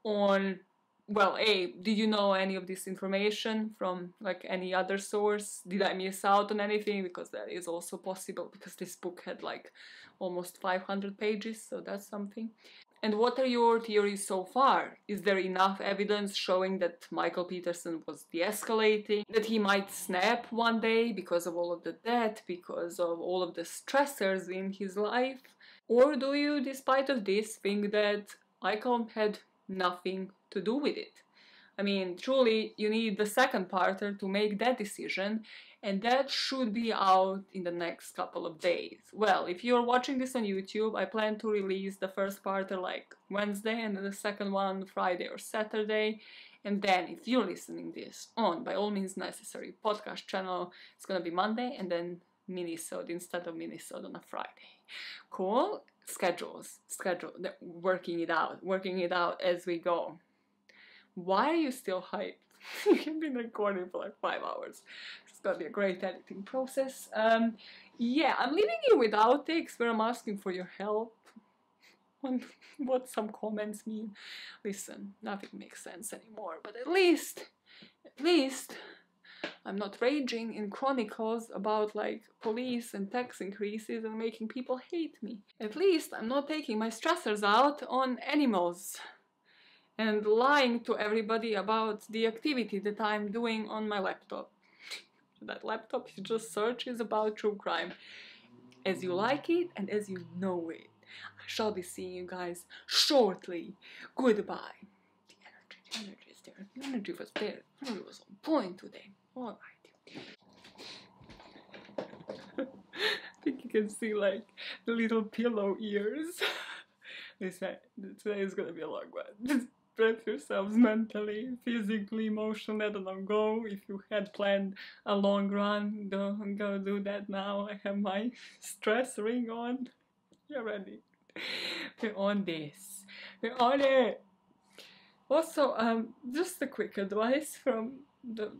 on, well, A, did you know any of this information from like any other source? Did I miss out on anything? Because that is also possible, because this book had like almost 500 pages, so that's something. And what are your theories so far? Is there enough evidence showing that Michael Peterson was de-escalating? That he might snap one day because of all of the debt, because of all of the stressors in his life? Or do you, despite of this, think that Michael had nothing to do with it? I mean, truly, you need the second parter to make that decision, and that should be out in the next couple of days. Well, if you're watching this on YouTube, I plan to release the first parter like Wednesday and then the second one Friday or Saturday. And then, if you're listening this on, by all means necessary, podcast channel, it's gonna be Monday, and then mini-sode instead of mini-sode on a Friday. Cool? Schedules, working it out as we go. Why are you still hyped? You have been recording for like 5 hours. It's gonna be a great editing process. Yeah, I'm leaving you with outtakes where I'm asking for your help on what some comments mean. Listen, nothing makes sense anymore, but at least, I'm not raging in chronicles about like police and tax increases and making people hate me. At least I'm not taking my stressors out on animals and lying to everybody about the activity that I'm doing on my laptop. That laptop you just search is about true crime. As you like it and as you know it. I shall be seeing you guys shortly. Goodbye. The energy is there. The energy was there. The energy was on point today. Alright. I think you can see like the little pillow ears. Listen, today is gonna be a long one. Just prep yourselves mentally, physically, emotionally. I don't know, go. If you had planned a long run, go do that now. I have my stress ring on. You're ready. We're on this. We're on it. Also, just a quick advice from the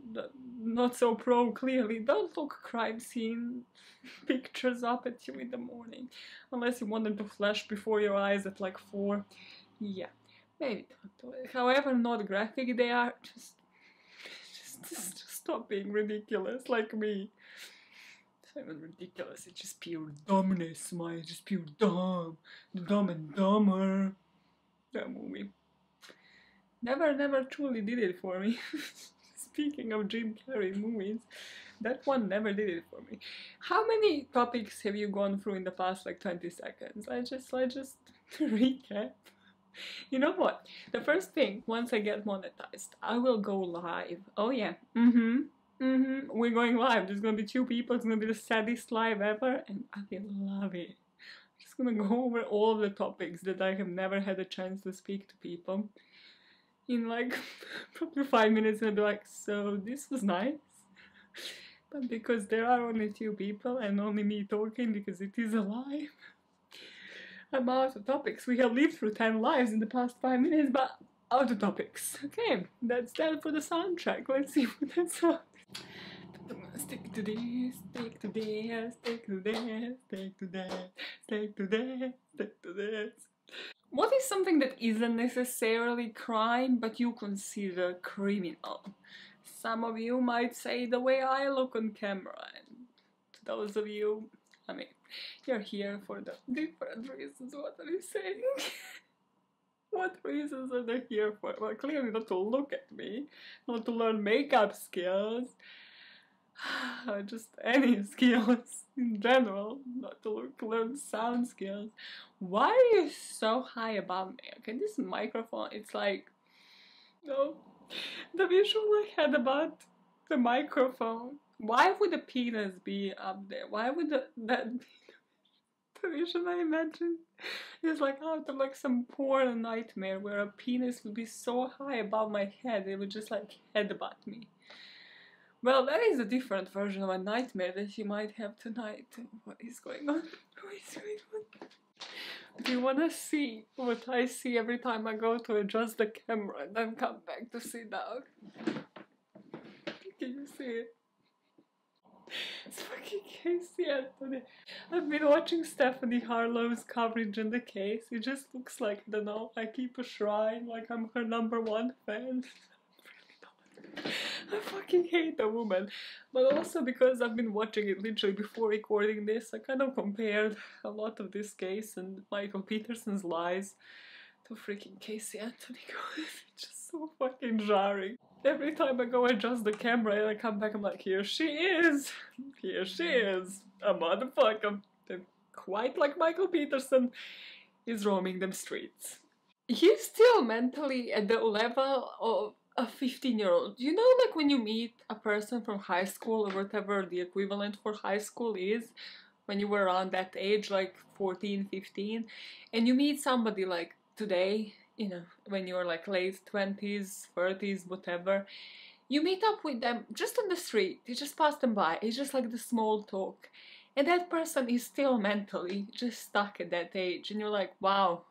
not so pro clearly. Don't look crime scene pictures up at you in the morning. Unless you want them to flash before your eyes at like 4. Yeah. Maybe don't do it. However not graphic they are, just stop being ridiculous like me. It's not even ridiculous, it's just pure dumbness, man. It's just pure dumb. Dumb and Dumber. That movie. Never truly did it for me. Speaking of Jim Carrey movies, that one never did it for me. How many topics have you gone through in the past like 20 seconds? I just recap. You know what? The first thing, once I get monetized, I will go live. Oh yeah. We're going live. There's gonna be 2 people. It's gonna be the saddest live ever, and I will love it. I'm just gonna go over all of the topics that I have never had a chance to speak to people in like probably 5 minutes, and I'll be like, so this was nice. But because there are only 2 people and only me talking because it is a live, I'm out of topics. We have lived through 10 lives in the past 5 minutes, but out of topics. Okay, that's that for the soundtrack. Let's see what that's on. Stick to this, stick to this, stick to this, stick to that, stick to that, stick to this. What is something that isn't necessarily crime, but you consider criminal? Some of you might say the way I look on camera, and to those of you, I mean, you're here for the different reasons. What are you saying? What reasons are they here for? Well, clearly not to look at me, not to learn makeup skills, just any skills in general, not to learn sound skills. Why are you so high above me? Okay, this microphone, it's like, no, the visual I had about the microphone. Why would the penis be up there? Why would that be? The vision I imagine is like out of like some porn nightmare where a penis would be so high above my head it would just like headbutt me. Well, that is a different version of a nightmare that you might have tonight. What is going on? What is going on? Do you want to see what I see every time I go to adjust the camera and then come back to sit down? Can you see it? It's fucking Casey Anthony. I've been watching Stephanie Harlow's coverage in the case. It just looks like, I don't know, I keep a shrine, like I'm her #1 fan. I fucking hate the woman. But also because I've been watching it literally before recording this, I kind of compared a lot of this case and Michael Peterson's lies to freaking Casey Anthony. It's just so fucking jarring. Every time I go adjust the camera and I come back, I'm like, here she is! Here she is! A motherfucker! Quite like Michael Peterson is roaming them streets. He's still mentally at the level of a 15-year-old. You know, like when you meet a person from high school or whatever the equivalent for high school is, when you were around that age, like 14, 15, and you meet somebody like today, you know, when you're like late 20s, 30s, whatever, you meet up with them just on the street, you just pass them by, it's just like the small talk, and that person is still mentally just stuck at that age, and you're like, wow,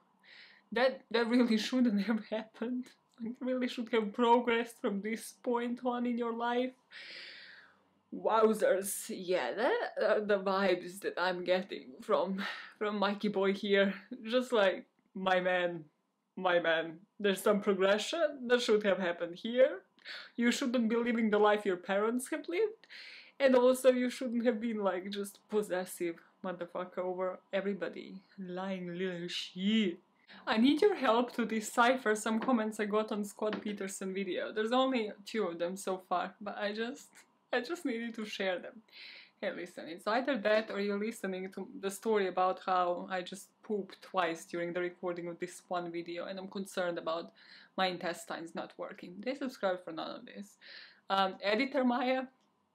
that really shouldn't have happened. You really should have progressed from this point on in your life. Wowzers, yeah, that are the vibes that I'm getting from Mikey boy here. Just like, my man, there's some progression that should have happened here. You shouldn't be living the life your parents have lived, and also you shouldn't have been like just possessive motherfucker over everybody. Lying little shit. I need your help to decipher some comments I got on Scott Peterson video. There's only 2 of them so far, but I just needed to share them. Hey, listen, it's either that or you're listening to the story about how I just pooped twice during the recording of this one video and I'm concerned about my intestines not working. They subscribe for none of this. Editor Maya,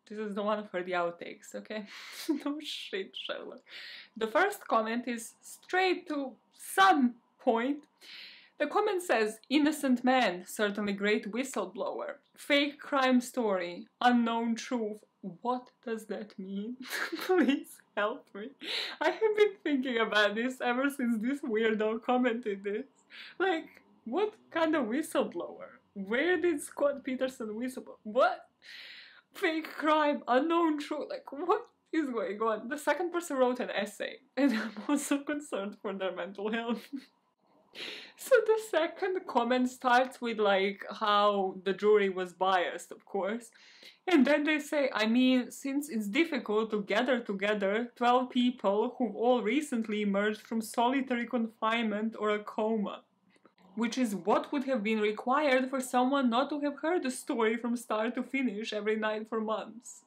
this is the one for the outtakes, okay? No shit, Sherlock. The first comment is straight to some point. The comment says, innocent man, certainly great whistleblower. Fake crime story, unknown truth. What does that mean? Please help me. I have been thinking about this ever since this weirdo commented this. Like, what kind of whistleblower? Where did Scott Peterson whistleblower? What? Fake crime, unknown truth. Like, what is going on? The second person wrote an essay, and I'm also concerned for their mental health. So the second comment starts with like how the jury was biased, of course, and then they say, I mean, since it's difficult to gather together 12 people who've all recently emerged from solitary confinement or a coma, which is what would have been required for someone not to have heard the story from start to finish every night for months.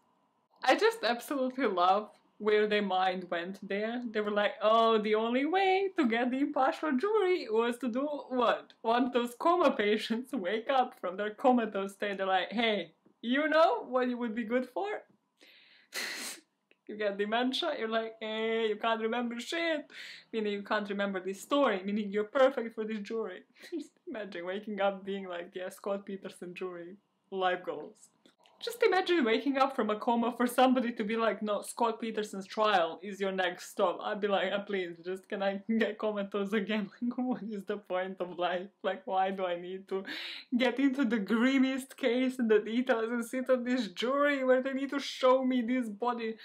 I just absolutely love where their mind went there. They were like, oh, the only way to get the impartial jury was to do what? Want those coma patients to wake up from their comatose state. They're like, hey, you know what you would be good for? You get dementia, you're like, hey, you can't remember shit. Meaning you can't remember this story, meaning you're perfect for this jury. Just imagine waking up being like, yeah, Scott Peterson jury, life goals. Just imagine waking up from a coma for somebody to be like, no, Scott Peterson's trial is your next stop. I'd be like, please, just can I get comatose again? Like, what is the point of life? Like, why do I need to get into the grimmiest case and the details and sit on this jury where they need to show me this body?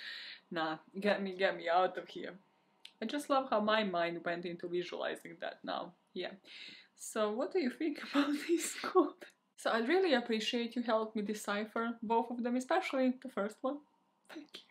Nah, get me out of here. I just love how my mind went into visualizing that now. Yeah. So what do you think about this comments? So I'd really appreciate you help me decipher both of them, especially the first one. Thank you.